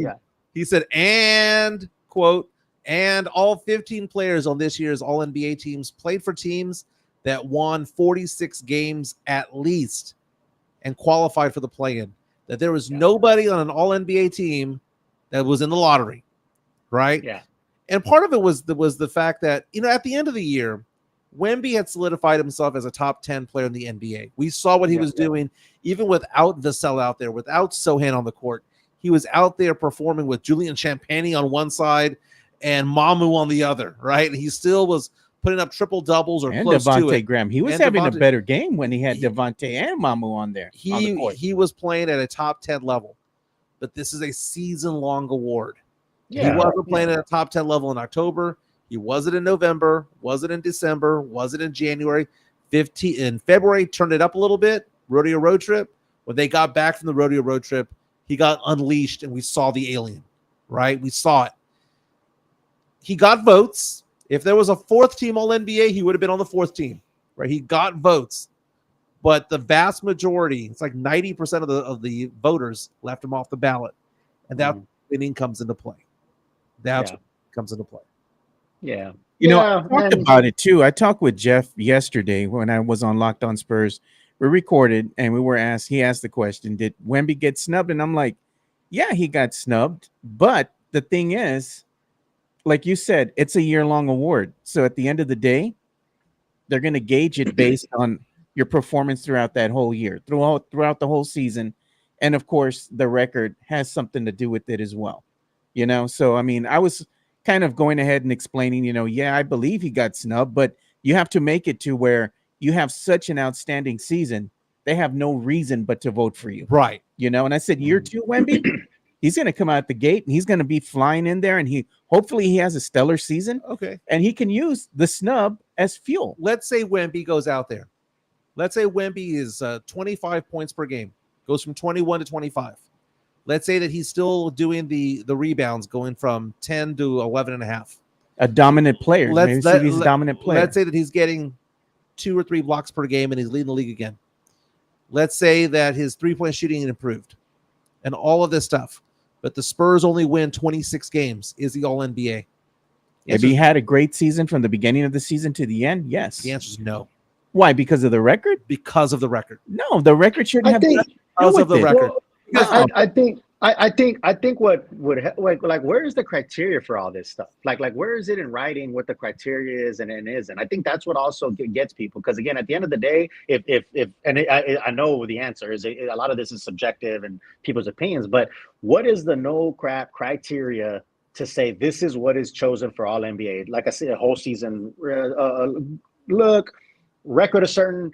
He said, and quote. And all 15 players on this year's All-NBA teams played for teams that won 46 games at least and qualified for the play-in. That there was nobody on an All-NBA team that was in the lottery, right? Yeah. And part of it was the fact that, at the end of the year, Wemby had solidified himself as a top 10 player in the NBA. We saw what he was doing, even without Vassell out there, without Sohan on the court. He was out there performing with Julian Champagnie on one side and Mamu on the other, right? And he still was putting up triple doubles or close to it. Devontae Graham, he was having a better game when he had Devontae and Mamu on there. He was playing at a top 10 level, but this is a season-long award. He wasn't playing at a top 10 level in October. He wasn't in November, wasn't in December, wasn't in January. In February, turned it up a little bit. Rodeo road trip. When they got back from the rodeo road trip, he got unleashed, and we saw the alien, right? We saw it. He got votes. If there was a fourth team All-NBA, he would have been on the fourth team, right? He got votes, but the vast majority, it's like 90% of the voters left him off the ballot, and that winning comes into play. That's what comes into play. Yeah. I talked about it too. I talked with Jeff yesterday when I was on Locked On Spurs. We recorded and he asked the question, did Wemby get snubbed? And I'm like, yeah, he got snubbed. But the thing is, like you said, it's a year-long award. So at the end of the day, they're going to gauge it based on your performance throughout that whole year, throughout the whole season. And of course, the record has something to do with it as well. So I mean, I was kind of going ahead and explaining, I believe he got snubbed, but you have to make it to where you have such an outstanding season, they have no reason but to vote for you. Right. And I said, year two, Wemby, he's going to come out the gate and he's going to be flying in there, and hopefully he has a stellar season. Okay. And he can use the snub as fuel. Let's say Wemby goes out there. Let's say Wemby is 25 points per game, goes from 21 to 25. Let's say that he's still doing the rebounds, going from 10 to 11 and a half. A dominant player. He's a dominant player. Let's say that he's getting 2 or 3 blocks per game and he's leading the league again. Let's say that his three-point shooting improved and all of this stuff, but the Spurs only win 26 games. Is he All-NBA? If he had a great season from the beginning of the season to the end, yes. The answer is no. Why? Because of the record? Because of the record. No, the record shouldn't have because of the record. Well, I think what would like where is the criteria for all this stuff? Like where is it in writing what the criteria is and isn't? I think that's what also gets people, because again, at the end of the day, I know the answer is a lot of this is subjective and people's opinions, but what is the no crap criteria to say this is what is chosen for All NBA? Like I said, a whole season look, record a certain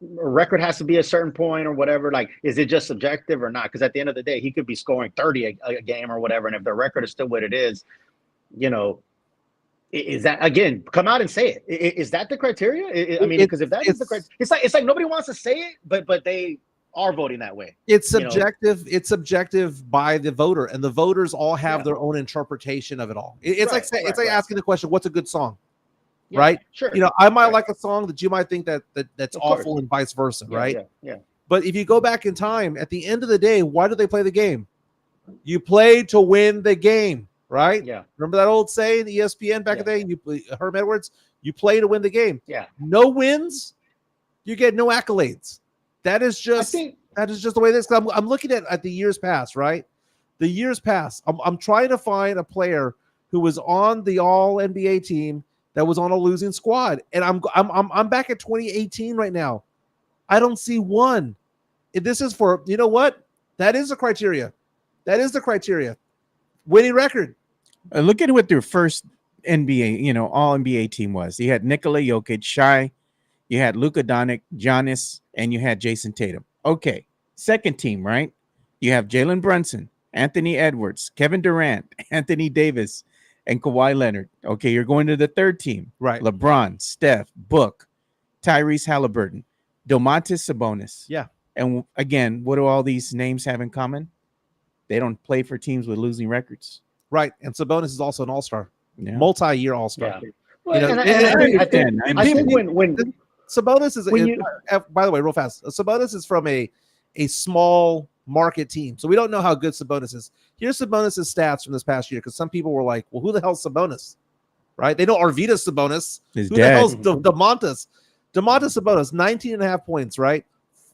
record has to be a certain point or whatever. Like, is it just subjective or not? Because at the end of the day, he could be scoring 30 a game or whatever, and if the record is still what it is, is that, again, come out and say it. Is that the criteria? I mean, because if that is the criteria, it's like nobody wants to say it, but they are voting that way. It's subjective. It's subjective by the voter, and the voters all have their own interpretation of it all. It's like asking the question, "What's a good song?" Yeah, right? Sure. I might like a song that you might think that's awful, and vice versa, right? Yeah. But if you go back in time, at the end of the day, why do they play the game? You play to win the game, right? Yeah. Remember that old saying, ESPN back in the day? You play, Herm Edwards, you play to win the game. Yeah. No wins, you get no accolades. That is just the way it is. I'm looking at the years past, right? The years past. I'm trying to find a player who was on the All NBA team that was on a losing squad, and I'm back at 2018 right now. I don't see one. This is for, you know what? That is the criteria. That is the criteria. Winning record. Look at what their first NBA, all NBA team was. You had Nikola Jokic, Shai, you had Luka Doncic, Giannis, and you had Jason Tatum. Okay. Second team, right? You have Jalen Brunson, Anthony Edwards, Kevin Durant, Anthony Davis, and Kawhi Leonard. Okay, you're going to the third team. Right. LeBron, Steph, Book, Tyrese Halliburton, Domantas Sabonis. Yeah. And again, what do all these names have in common? They don't play for teams with losing records. Right. And Sabonis is also an all-star. Yeah. Multi-year all-star. Yeah. Well, I think when Sabonis is, when you, by the way, real fast, Sabonis is from a small market team. So we don't know how good Sabonis is. Here's Sabonis' stats from this past year, because some people were like, well, who the hell's Sabonis? Right? They know Arvydas Sabonis. His who dad. the hell's Domantas? Domantas Sabonis, 19.5 points, right?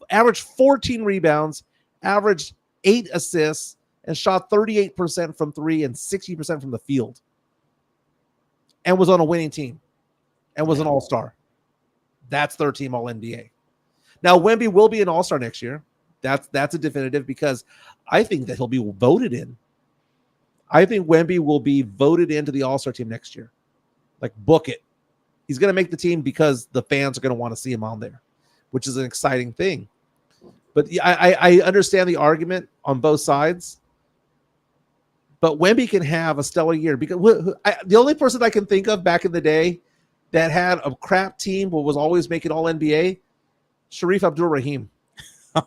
Averaged 14 rebounds, averaged 8 assists, and shot 38% from 3 and 60% from the field. And was on a winning team. And was an all-star. That's third team All-NBA. Now, Wemby will be an all-star next year. That's a definitive, because I think that he'll be voted in. I think Wemby will be voted into the all-star team next year. Like, book it. He's going to make the team because the fans are going to want to see him on there, which is an exciting thing. But I understand the argument on both sides. But Wemby can have a stellar year, because the only person I can think of back in the day that had a crap team but was always making All-NBA, Sharif Abdul-Rahim.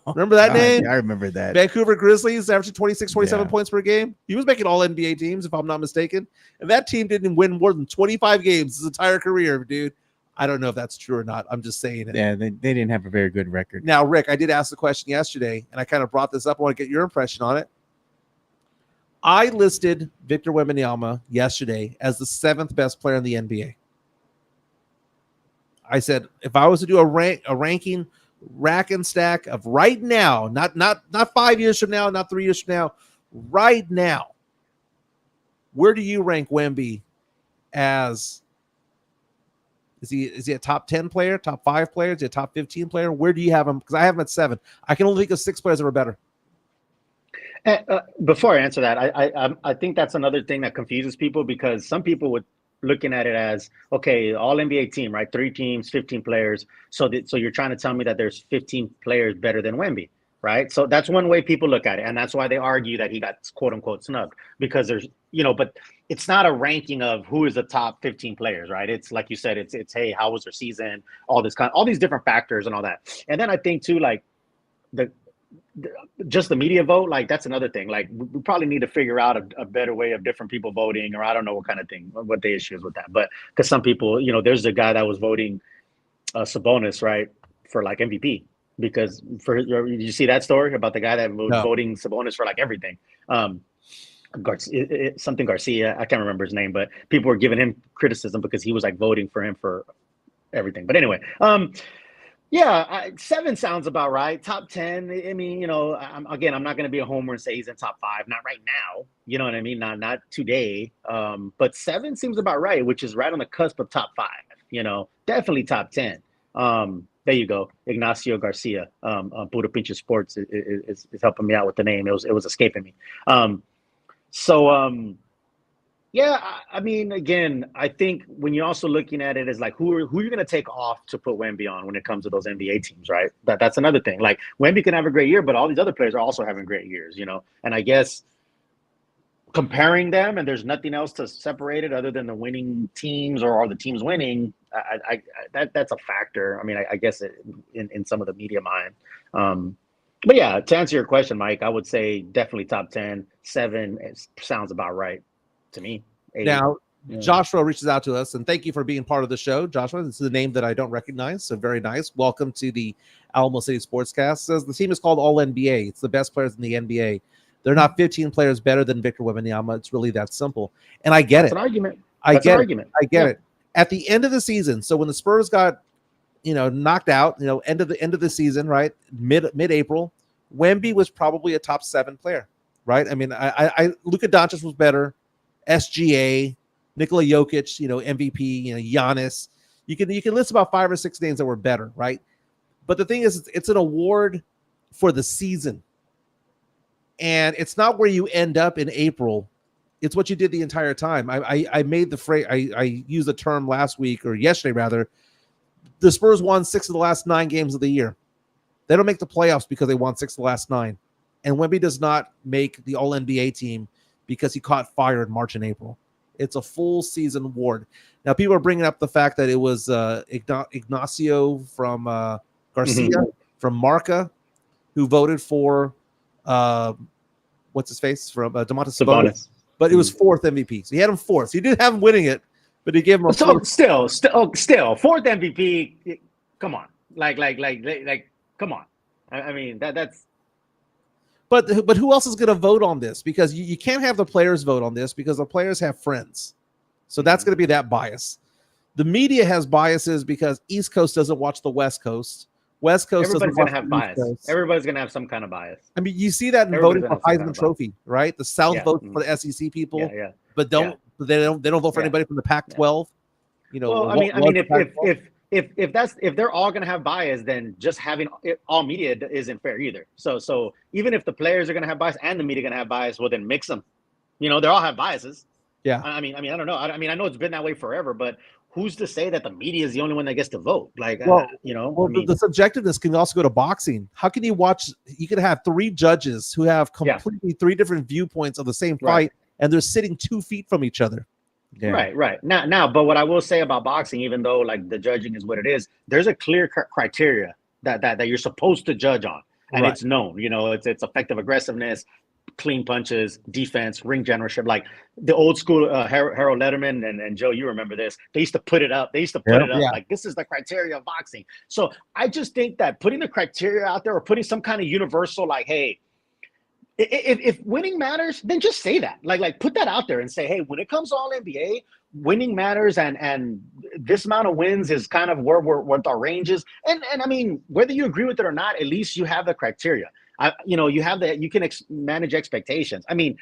Remember that name? Yeah, I remember that. Vancouver Grizzlies, averaging 26, 27 points per game. He was making All-NBA teams, if I'm not mistaken. And that team didn't win more than 25 games his entire career, dude. I don't know if that's true or not. I'm just saying it. Yeah, they didn't have a very good record. Now, Rick, I did ask the question yesterday, and I kind of brought this up. I want to get your impression on it. I listed Victor Wembanyama yesterday as the 7th best player in the NBA. I said, if I was to do a ranking, rack and stack of right now, not 5 years from now, not 3 years from now, right now, where do you rank Wemby as? Is he a top 10 player, top 5 player? Is he a top 15 player? Where do you have him? Because I have him at 7. I can only think of 6 players that are better. Before I answer that, I think that's another thing that confuses people, because some people would looking at it as, okay, all NBA team, right? 3 teams, 15 players. So you're trying to tell me that there's 15 players better than Wemby, right? So that's one way people look at it. And that's why they argue that he got quote unquote snubbed, because there's, but it's not a ranking of who is the top 15 players, right? It's like you said, it's hey, how was their season? All these different factors and all that. And then I think too, like just the media vote, like that's another thing. Like we probably need to figure out a better way of different people voting, or I don't know what kind of thing, what the issue is with that. But because some people, there's a guy that was voting Sabonis, right, for like MVP, because did you see that story about the guy that was voting Sabonis for like everything? Garcia, I can't remember his name, but people were giving him criticism because he was like voting for him for everything. But anyway, yeah, 7 sounds about right. Top 10. I mean, I'm not going to be a homer and say he's in top 5. Not right now. You know what I mean? Not today. But 7 seems about right, which is right on the cusp of top 5. Definitely top 10. There you go. Ignacio Garcia, Buda Pinche Sports is helping me out with the name. It was escaping me. Yeah, I mean, again, I think when you're also looking at it as like who you're going to take off to put Wemby on when it comes to those NBA teams, right? That's another thing. Like Wemby can have a great year, but all these other players are also having great years, And I guess comparing them, and there's nothing else to separate it other than the winning teams or the teams winning. That's a factor. I mean, I guess in some of the media mind. But yeah, to answer your question, Mike, I would say definitely top 10. 7 sounds about right to me. 8. Now, Joshua reaches out to us, and thank you for being part of the show, Joshua. This is a name that I don't recognize, so very nice. Welcome to the Alamo City Sportscast. Says the team is called All NBA. It's the best players in the NBA. They're not 15 players better than Victor Wembanyama. It's really that simple. And I get That's it. an argument. I That's an get it. argument. I get Yeah. it. At the end of the season, so when the Spurs got, knocked out, end of the season, right? Mid-April, Wemby was probably a top 7 player, right? I mean, I Luka Doncic was better, SGA, Nikola Jokic, MVP, Giannis. You can list about 5 or 6 names that were better, right? But the thing is, it's an award for the season. And it's not where you end up in April. It's what you did the entire time. I made the phrase, I used the term last week, or yesterday rather. The Spurs won 6 of the last 9 games of the year. They don't make the playoffs because they won 6 of the last 9. And Wemby does not make the All-NBA team because he caught fire in March and April. It's a full season award. Now, people are bringing up the fact that it was Ignacio from Garcia from Marca who voted for what's his face from Domantas Sabonis. But it was 4th MVP. So he had him 4th. So he did have him winning it, but he gave him a still 4th MVP. Come on, like, come on. I mean that's. But who else is going to vote on this? Because you can't have the players vote on this because the players have friends. So that's going to be that bias. The media has biases because East Coast doesn't watch the West Coast. West Coast everybody's doesn't going to have bias. Everybody's going to have some kind of bias. I mean, you see that in voting for Heisman Trophy, right? The South votes for the SEC people, but they don't vote for anybody from the Pac-12. Well, I mean, if they're all going to have bias, then just having all media isn't fair either. So even if the players are going to have bias and the media are going to have bias, well, then mix them. They all have biases. Yeah. I mean, I don't know. I know it's been that way forever, but who's to say that the media is the only one that gets to vote? Like, the subjectiveness can also go to boxing. How can you watch? You can have 3 judges who have completely 3 different viewpoints of the same fight, and they're sitting 2 feet from each other. Yeah. Right. Now, but what I will say about boxing, even though like the judging is what it is, there's a clear criteria that you're supposed to judge on, and it's known. It's effective aggressiveness, clean punches, defense, ring generalship. Like the old school Harold Letterman and Joe, you remember this. They used to put it up. Like this is the criteria of boxing. So I just think that putting the criteria out there or putting some kind of universal, like, hey, if winning matters, then just say that. Like put that out there and say, hey, when it comes to all NBA, winning matters, and this amount of wins is kind of where our range is. And I mean, whether you agree with it or not, at least you have the criteria. You have that. You can manage expectations. I mean,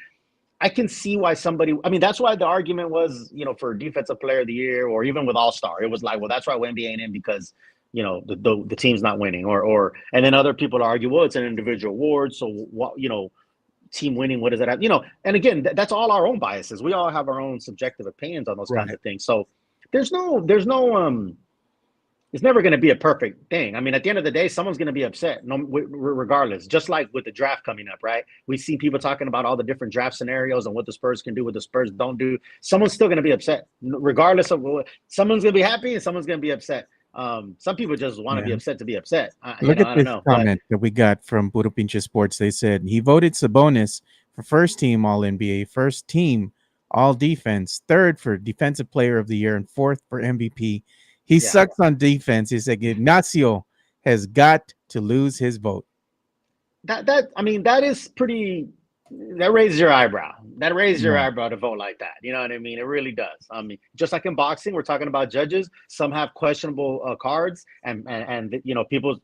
I can see why that's why the argument was, for Defensive Player of the Year or even with All-Star, it was like, well, that's why NBA ain't in because the team's not winning, or and then other people argue, well, it's an individual award, so what, team winning, what does that have? And again, that's all our own biases. We all have our own subjective opinions on those kinds of things. So there's no it's never going to be a perfect thing. I mean, at the end of the day, someone's going to be upset, regardless. Just like with the draft coming up, right? We see people talking about all the different draft scenarios and what the Spurs can do, what the Spurs don't do. Someone's still going to be upset, regardless of someone's going to be happy and someone's going to be upset. Some people just want to be upset to be upset. Look at this comment that we got from Puro Pinche Sports. They said he voted Sabonis for first team All NBA, first team All Defense, 3rd for Defensive Player of the Year, and 4th for MVP. He sucks on defense. He said Ignacio has got to lose his vote. That is pretty. That raises your eyebrow. That raises your eyebrow to vote like that. You know what I mean? It really does. I mean, just like in boxing, we're talking about judges. Some have questionable cards, and people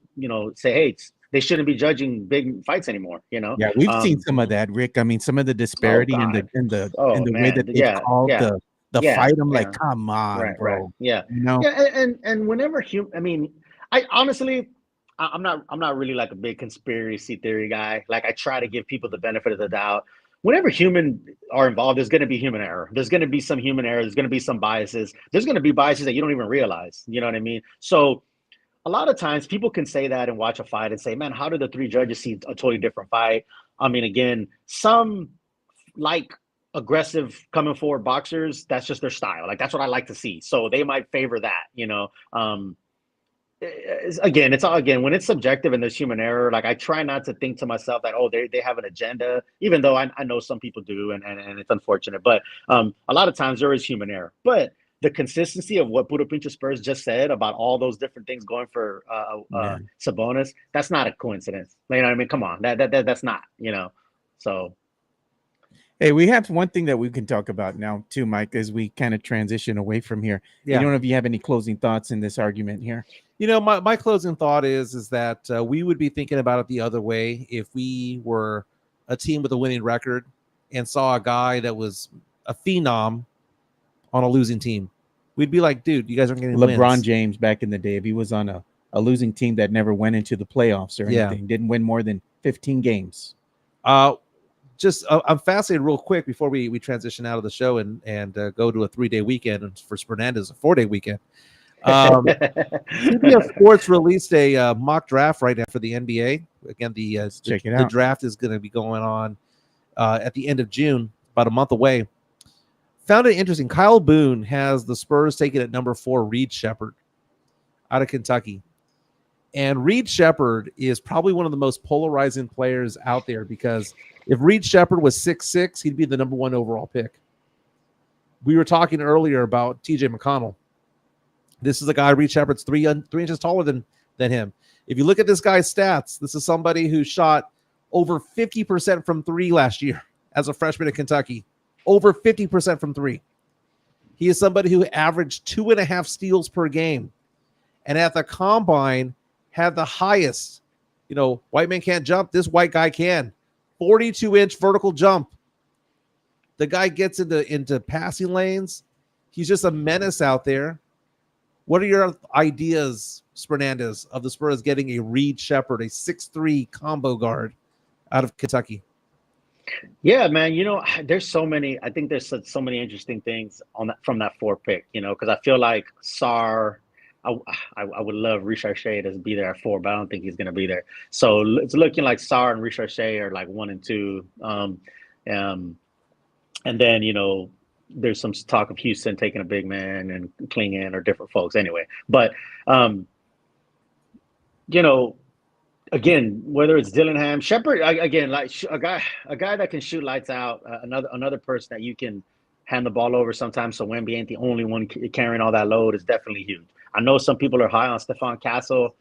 say, hey, they shouldn't be judging big fights anymore. Yeah, we've seen some of that, Rick. I mean, some of the disparity in the way that they called the fight. I'm like, come on, bro. Right. Yeah. And whenever I honestly. I'm not really like a big conspiracy theory guy. Like I try to give people the benefit of the doubt. Whenever humans are involved, there's going to be human error. There's going to be some human error. There's going to be some biases. There's going to be biases that you don't even realize. You know what I mean? So a lot of times people can say that and watch a fight and say, man, how did the 3 judges see a totally different fight? I mean, again, some like aggressive coming forward boxers. That's just their style. Like that's what I like to see. So they might favor that, Again, when it's subjective and there's human error, like I try not to think to myself that, they have an agenda, even though I know some people do, and it's unfortunate. But a lot of times there is human error. But the consistency of what Puro Pinche Spurs just said about all those different things going for Sabonis, that's not a coincidence. You know what I mean? Come on, that's not, So Hey, we have one thing that we can talk about now too, Mike, as we kind of transition away from here. Yeah. I don't know if you have any closing thoughts in this argument here. You know, my closing thought is that we would be thinking about it the other way if we were a team with a winning record and saw a guy that was a phenom on a losing team. We'd be like, dude, you guys aren't getting LeBron wins. James back in the day, if he was on a losing team that never went into the playoffs or Yeah. anything, didn't win more than 15 games. I'm fascinated real quick before we transition out of the show and go to a 3-day weekend, and for Fernandez a 4-day weekend. CBS Sports released a mock draft right now for the NBA. Again, Check it the out. draft is going to be going on at the end of June, about a month away. Found it interesting. Kyle Boone has the Spurs taking at number 4 Reed Shepherd out of Kentucky. And Reed Shepherd is probably one of the most polarizing players out there, because if Reed Shepherd was 6'6", he'd be the number 1 overall pick. We were talking earlier about TJ McConnell. This is a guy, Reed Shepherd's 3 inches taller than him. If you look at this guy's stats, this is somebody who shot over 50% from 3 last year as a freshman in Kentucky. Over 50% from 3. He is somebody who averaged 2.5 steals per game. And at the combine, had the highest, white man can't jump. This white guy can. 42-inch vertical jump. The guy gets into passing lanes. He's just a menace out there. What are your ideas, Fernandez, of the Spurs getting a Reed Shepherd, a 6'3" combo guard out of Kentucky? Yeah, man. There's so many. I think there's so many interesting things from that 4 pick. Because I feel like Sarr. I would love Reese to be there at 4, but I don't think he's going to be there. So it's looking like Sarr and Reese are like 1 and 2. And then there's some talk of Houston taking a big man and Klingon or different folks anyway. But again, whether it's Dillingham, Shepherd, again, like a guy that can shoot lights out, another person that you can hand the ball over sometimes, so Wemby ain't the only one carrying all that load, is definitely huge. I know some people are high on Stephon Castle.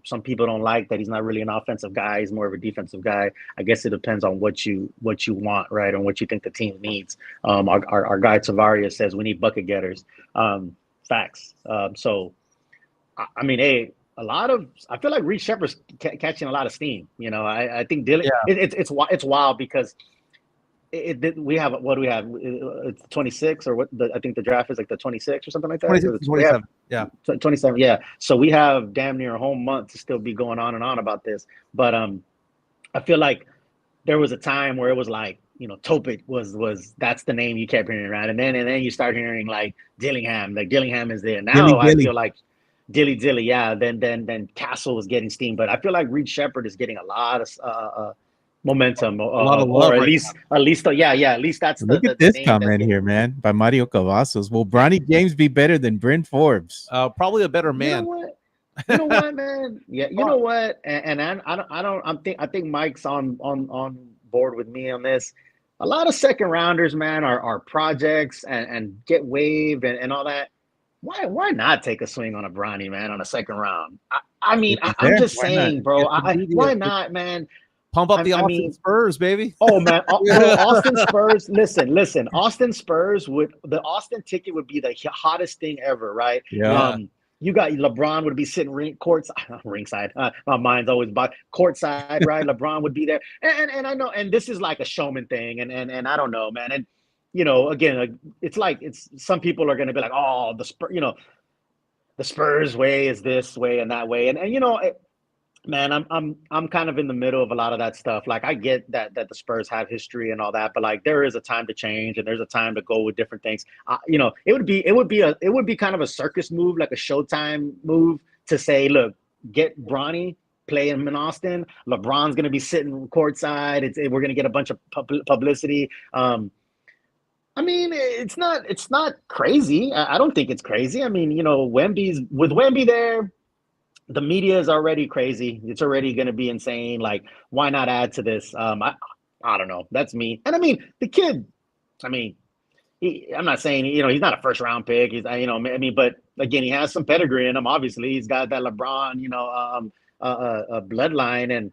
Some people don't like that he's not really an offensive guy. He's more of a defensive guy. I guess it depends on what you want, right, and what you think the team needs. Our guy Tavares says we need bucket getters. Facts. So, I mean, hey, I feel like Reed Shepherd's catching a lot of steam. I think Dylan. Yeah. It's wild because we have, what do we have? It's 26 or what? I think the draft is like the 26 or something like that. 26, 27. Yeah. 27. Yeah. So we have damn near a whole month to still be going on and on about this. But I feel like there was a time where it was like, Topic was that's the name you kept hearing around, and then you start hearing like Dillingham. Like Dillingham is there now. I feel like Dilly. Yeah. Then Castle was getting steam, but I feel like Reed Shepherd is getting a lot of momentum, a lot of love, or at least that's look at this comment here, man, by Mario Cavazos. Will Bronny James be better than Bryn Forbes? Probably a better man. You know what, man? Yeah, you know what? And I think Mike's on board with me on this. A lot of second rounders, man, are projects and get waived and all that. Why not take a swing on a Bronny, man, on a second round? I'm just saying, bro. Why not, man? Pump up the Austin Spurs, baby. Oh, man. Austin Spurs. Listen. Austin Spurs the Austin ticket would be the hottest thing ever, right? Yeah. You got LeBron would be sitting ringside. My mind's always by courtside, right? LeBron would be there. And I know, and this is like a showman thing. And I don't know, man. And, again, it's some people are going to be like, oh, the Spurs way is this way and that way. And man, I'm kind of in the middle of a lot of that stuff. Like, I get that the Spurs have history and all that, but like there is a time to change and there's a time to go with different things. It would be kind of a circus move, like a Showtime move, to say, look, get Bronny, play him in Austin. LeBron's gonna be sitting courtside. We're gonna get a bunch of publicity. I mean, it's not crazy. I don't think it's crazy. I mean, with Wemby there, the media is already crazy. It's already going to be insane. Like, why not add to this? I don't know. That's me. And I mean, the kid, I'm not saying, he's not a first round pick. He's, but again, he has some pedigree in him. Obviously, he's got that LeBron, bloodline. And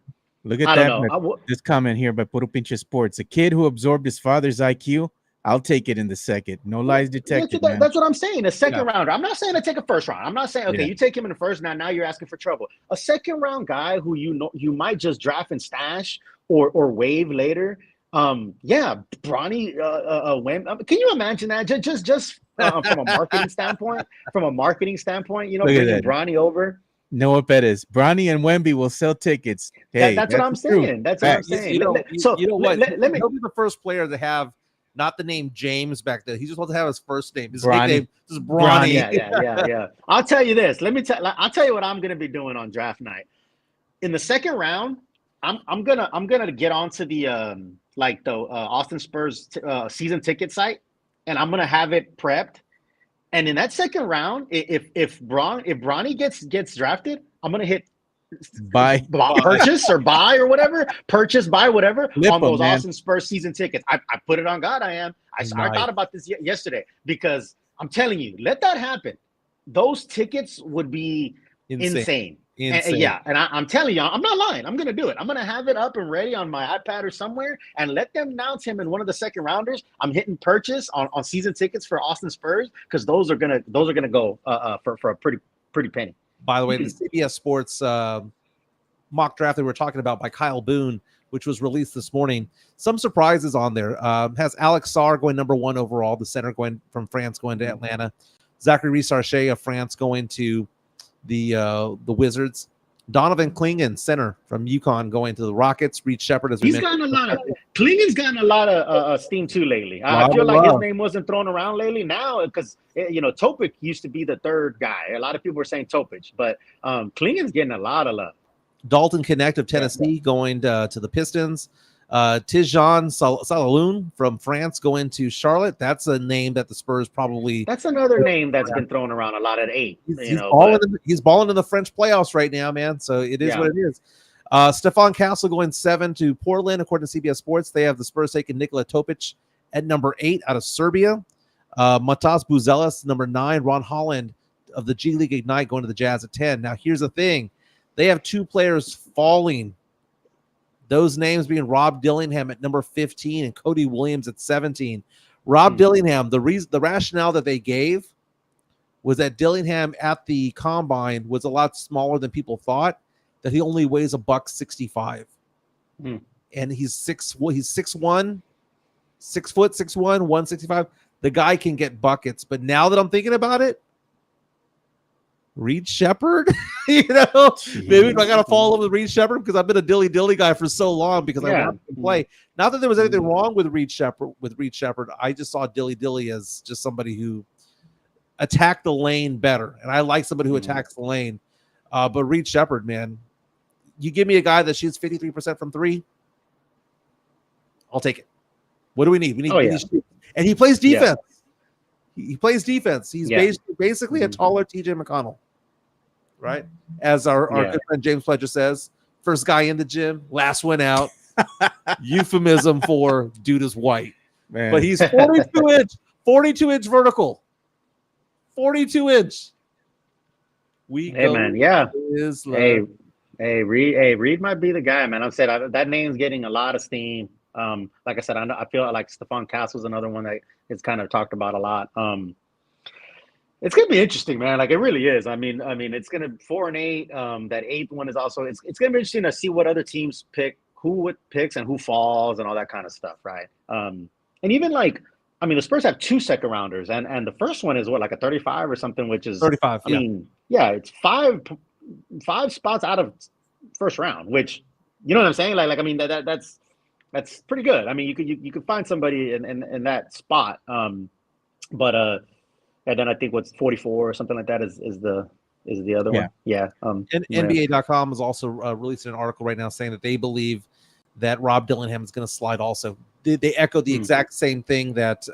Look at I don't that. know. This comment here by Puro Pinche Sports. A kid who absorbed his father's IQ. I'll take it in the second. No lies detected, man. That's what I'm saying. A second rounder. I'm not saying to take a first round. I'm not saying, okay, you take him in the first. Now you're asking for trouble. A second round guy who you might just draft and stash or waive later. Bronny can you imagine that? Just from a marketing standpoint? Bringing Bronny over. Noah Perez, Bronny and Wemby will sell tickets. Hey, that's what I'm saying. That's what I'm saying. You know what? He'll be the first player to have not the name James back there. He's just supposed to have his first name. His nickname is Bronny. Yeah. I'll tell you this. I'll tell you what I'm gonna be doing on draft night. In the second round, I'm gonna get onto the Austin Spurs season ticket site, and I'm gonna have it prepped. And in that second round, if Bronny gets drafted, I'm gonna hit purchase or buy or whatever, purchase, buy, whatever on those Austin Spurs season tickets. I put it on God. I thought about this yesterday because I'm telling you, let that happen. Those tickets would be insane. And I'm telling you, I'm not lying. I'm going to do it. I'm going to have it up and ready on my iPad or somewhere and let them announce him in one of the second rounders. I'm hitting purchase on season tickets for Austin Spurs because those are gonna go for a pretty penny. By the way, the CBS Sports mock draft that we were talking about by Kyle Boone, which was released this morning, some surprises on there. Has Alex Sarr going number 1 overall, the center going from France going to Atlanta. Zachary Reese of France going to the Wizards. Donovan Clingan, center from UConn, going to the Rockets. Reed Shepard, as we mentioned. Clingan's gotten a lot of steam too lately. I feel like his name wasn't thrown around lately now because Topic used to be the third guy. A lot of people were saying Topic, but Clingan's getting a lot of love. Dalton Connect of Tennessee going to the Pistons. Tijan Salaloun from France going to Charlotte. That's a name that the Spurs probably. That's another name that's been thrown around a lot at 8. He's balling in the French playoffs right now, man. So it is what it is. Stephon Castle going 7 to Portland, according to CBS Sports. They have the Spurs taking Nikola Topic at number 8 out of Serbia. Matas Buzelis, number 9. Ron Holland of the G League Ignite going to the Jazz at 10. Now, here's the thing. They have 2 players falling. Those names being Rob Dillingham at number 15 and Cody Williams at 17. Rob Dillingham, the rationale that they gave was that Dillingham at the combine was a lot smaller than people thought, that he only weighs $165. And he's 6'1", 165. The guy can get buckets. But now that I'm thinking about it, Reed Shepard, maybe I got to fall in with Reed Shepard because I've been a dilly guy for so long because I want to play. Not that there was anything wrong with Reed Shepard. I just saw dilly as just somebody who attacked the lane better, and I like somebody who attacks the lane. But Reed Shepard, man, you give me a guy that shoots 53% from 3, I'll take it. What do we need? We need and he plays defense. He plays defense. He's basically a taller TJ McConnell. Right? As our good friend James Pledger says, first guy in the gym, last one out. Euphemism for dude is white. Man. But he's 42-inch vertical. 42-inch. Reed might be the guy, man. I'm saying that name's getting a lot of steam. Like I said, I feel like Stephon Castle's another one that is kind of talked about a lot. It's gonna be interesting, man. Like it really is. I mean, it's gonna 4 and 8. That 8th one is also. It's gonna be interesting to see what other teams pick, who picks, and who falls, and all that kind of stuff, right? And even the Spurs have 2 second rounders, and the first one is like a 35 or something, which is 35. It's 5 spots out of first round, which you know what I'm saying. That's pretty good. I mean, you could find somebody in that spot, and then I think what's 44 or something like that is the other one. Yeah. And NBA.com is also releasing an article right now saying that they believe that Rob Dillingham is going to slide also. They echo the exact same thing that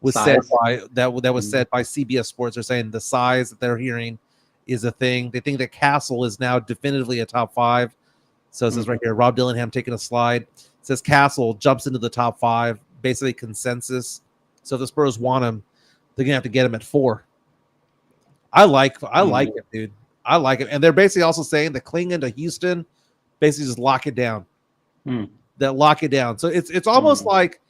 was said by CBS Sports. They're saying the size that they're hearing is a thing. They think that Castle is now definitively a top 5. So it says right here, Rob Dillingham taking a slide. It says Castle jumps into the top 5, basically consensus. So if the Spurs want him, they're gonna have to get him at 4. I like it, dude. I like it. And they're basically also saying that Clingan to Houston basically just lock it down. Hmm. That lock it down. So it's almost like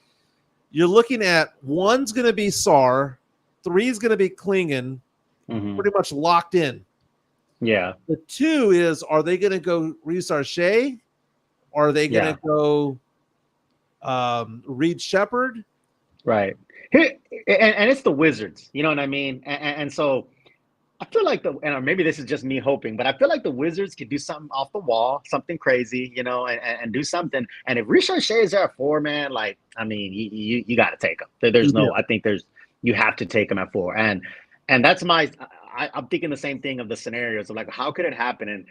you're looking at one's going to be Sar, three's going to be Klingon, pretty much locked in. Yeah. The two is, are they going to go Reese Arche? Or are they going to go Reed Shepherd? Right. Here, and it's the Wizards. You know what I mean? And so I feel like and maybe this is just me hoping, but I feel like the Wizards could do something off the wall, something crazy, you know, and do something. And if Reese Arche is there at 4, man, like, I mean, you got to take him. There's no, I think you have to take him at 4. And that's I'm thinking the same thing of the scenarios of like, how could it happen? And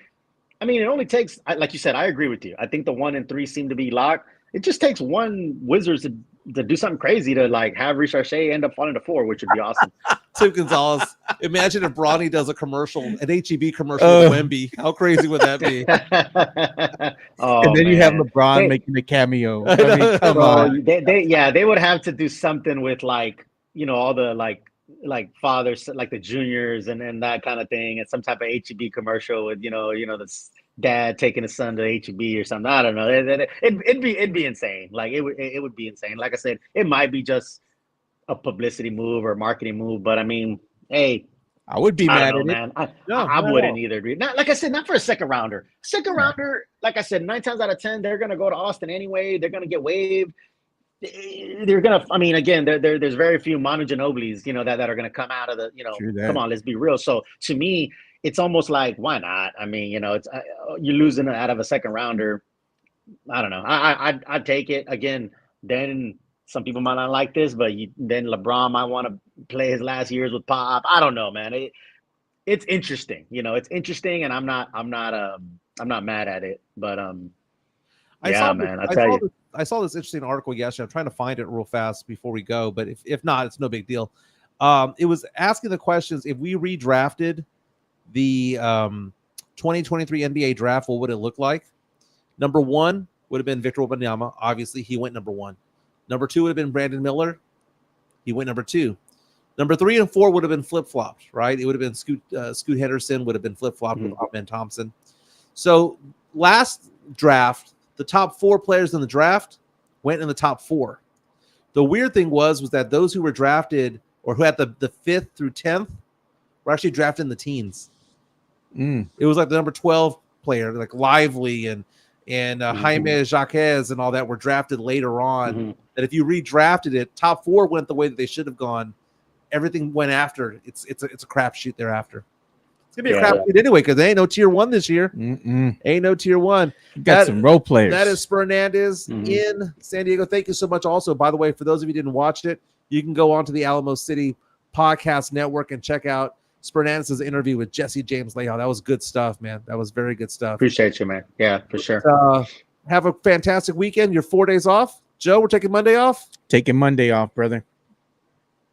I mean, it only takes, like you said, I agree with you. I think the 1 and 3 seem to be locked. It just takes one Wizards to do something crazy to like have Reese Arche end up falling to 4, which would be awesome. Tim Gonzalez. Imagine if Bronny does a commercial, an HEB commercial with Wemby. How crazy would that be? And then you have LeBron making a cameo. I mean, come on. They would have to do something with like, you know, all the like fathers, like the juniors and that kind of thing, and some type of HEB commercial with, you know, the dad taking his son to HEB or something. I don't know. It'd be insane. Like it would be insane. Like I said, it might be just a publicity move or marketing move, but I mean, hey, I would be mad at man. it. I wouldn't either. Not like I said, not for a second rounder. Second rounder, like I said, 9 times out of 10, they're gonna go to Austin anyway. They're gonna get waived. They're gonna. I mean, again, there's very few Manu Ginobilis, you know, that are gonna come out of the, you know. Come on, let's be real. So to me, it's almost like, why not? I mean, you know, it's you're losing out of a second rounder. I don't know. I'd take it again. Then some people might not like this, but then LeBron might want to play his last years with Pop. I don't know, man. It's interesting. You know, it's interesting, and I'm not mad at it. But I saw this interesting article yesterday. I'm trying to find it real fast before we go, but if not, it's no big deal. It was asking the questions: if we redrafted the 2023 NBA draft, what would it look like? Number 1 would have been Victor Wembanyama. Obviously, he went number 1. Number 2 would have been Brandon Miller. He went number 2. Number 3 and 4 would have been flip-flopped, right? It would have been Scoot Henderson would have been flip-flopped with Ben Thompson. So last draft, the top 4 players in the draft went in the top 4. The weird thing was that those who were drafted or who had the 5th through 10th were actually drafted in the teens. It was like the number 12 player, like Lively and Jaime Jaquez and all that were drafted later on. That if you redrafted it, top 4 went the way that they should have gone. Everything went after. It's a crapshoot thereafter. It's gonna be a crapshoot anyway because there ain't no tier 1 this year. Ain't no tier 1. Got some role players. That is Spurnandez in San Diego. Thank you so much. Also, by the way, for those of you who didn't watch it, you can go on to the Alamo City Podcast Network and check out Spurnandez's interview with Jesse James Leal. That was good stuff, man. That was very good stuff. Appreciate you, man. Yeah, for sure. Have a fantastic weekend. You're 4 days off. Joe, we're taking Monday off. Taking Monday off, brother.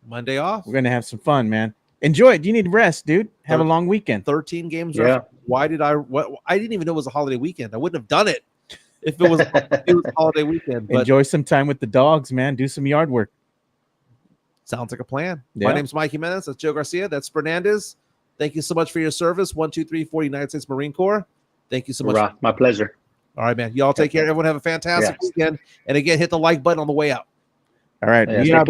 Monday off. We're gonna have some fun, man. Enjoy it. You need rest, dude. Have a long weekend. 13 games. Yeah. Why did I didn't even know it was a holiday weekend. I wouldn't have done it if it was a holiday weekend. But enjoy some time with the dogs, man. Do some yard work. Sounds like a plan. My name's Mike Jimenez. That's Joe Garcia. That's Spurnandez. Thank you so much for your service. 1, 2, 3, 4 United States Marine Corps. Thank you so much. My pleasure. All right, man. Y'all take care. Everyone have a fantastic weekend. And again, hit the like button on the way out. All right. Yeah,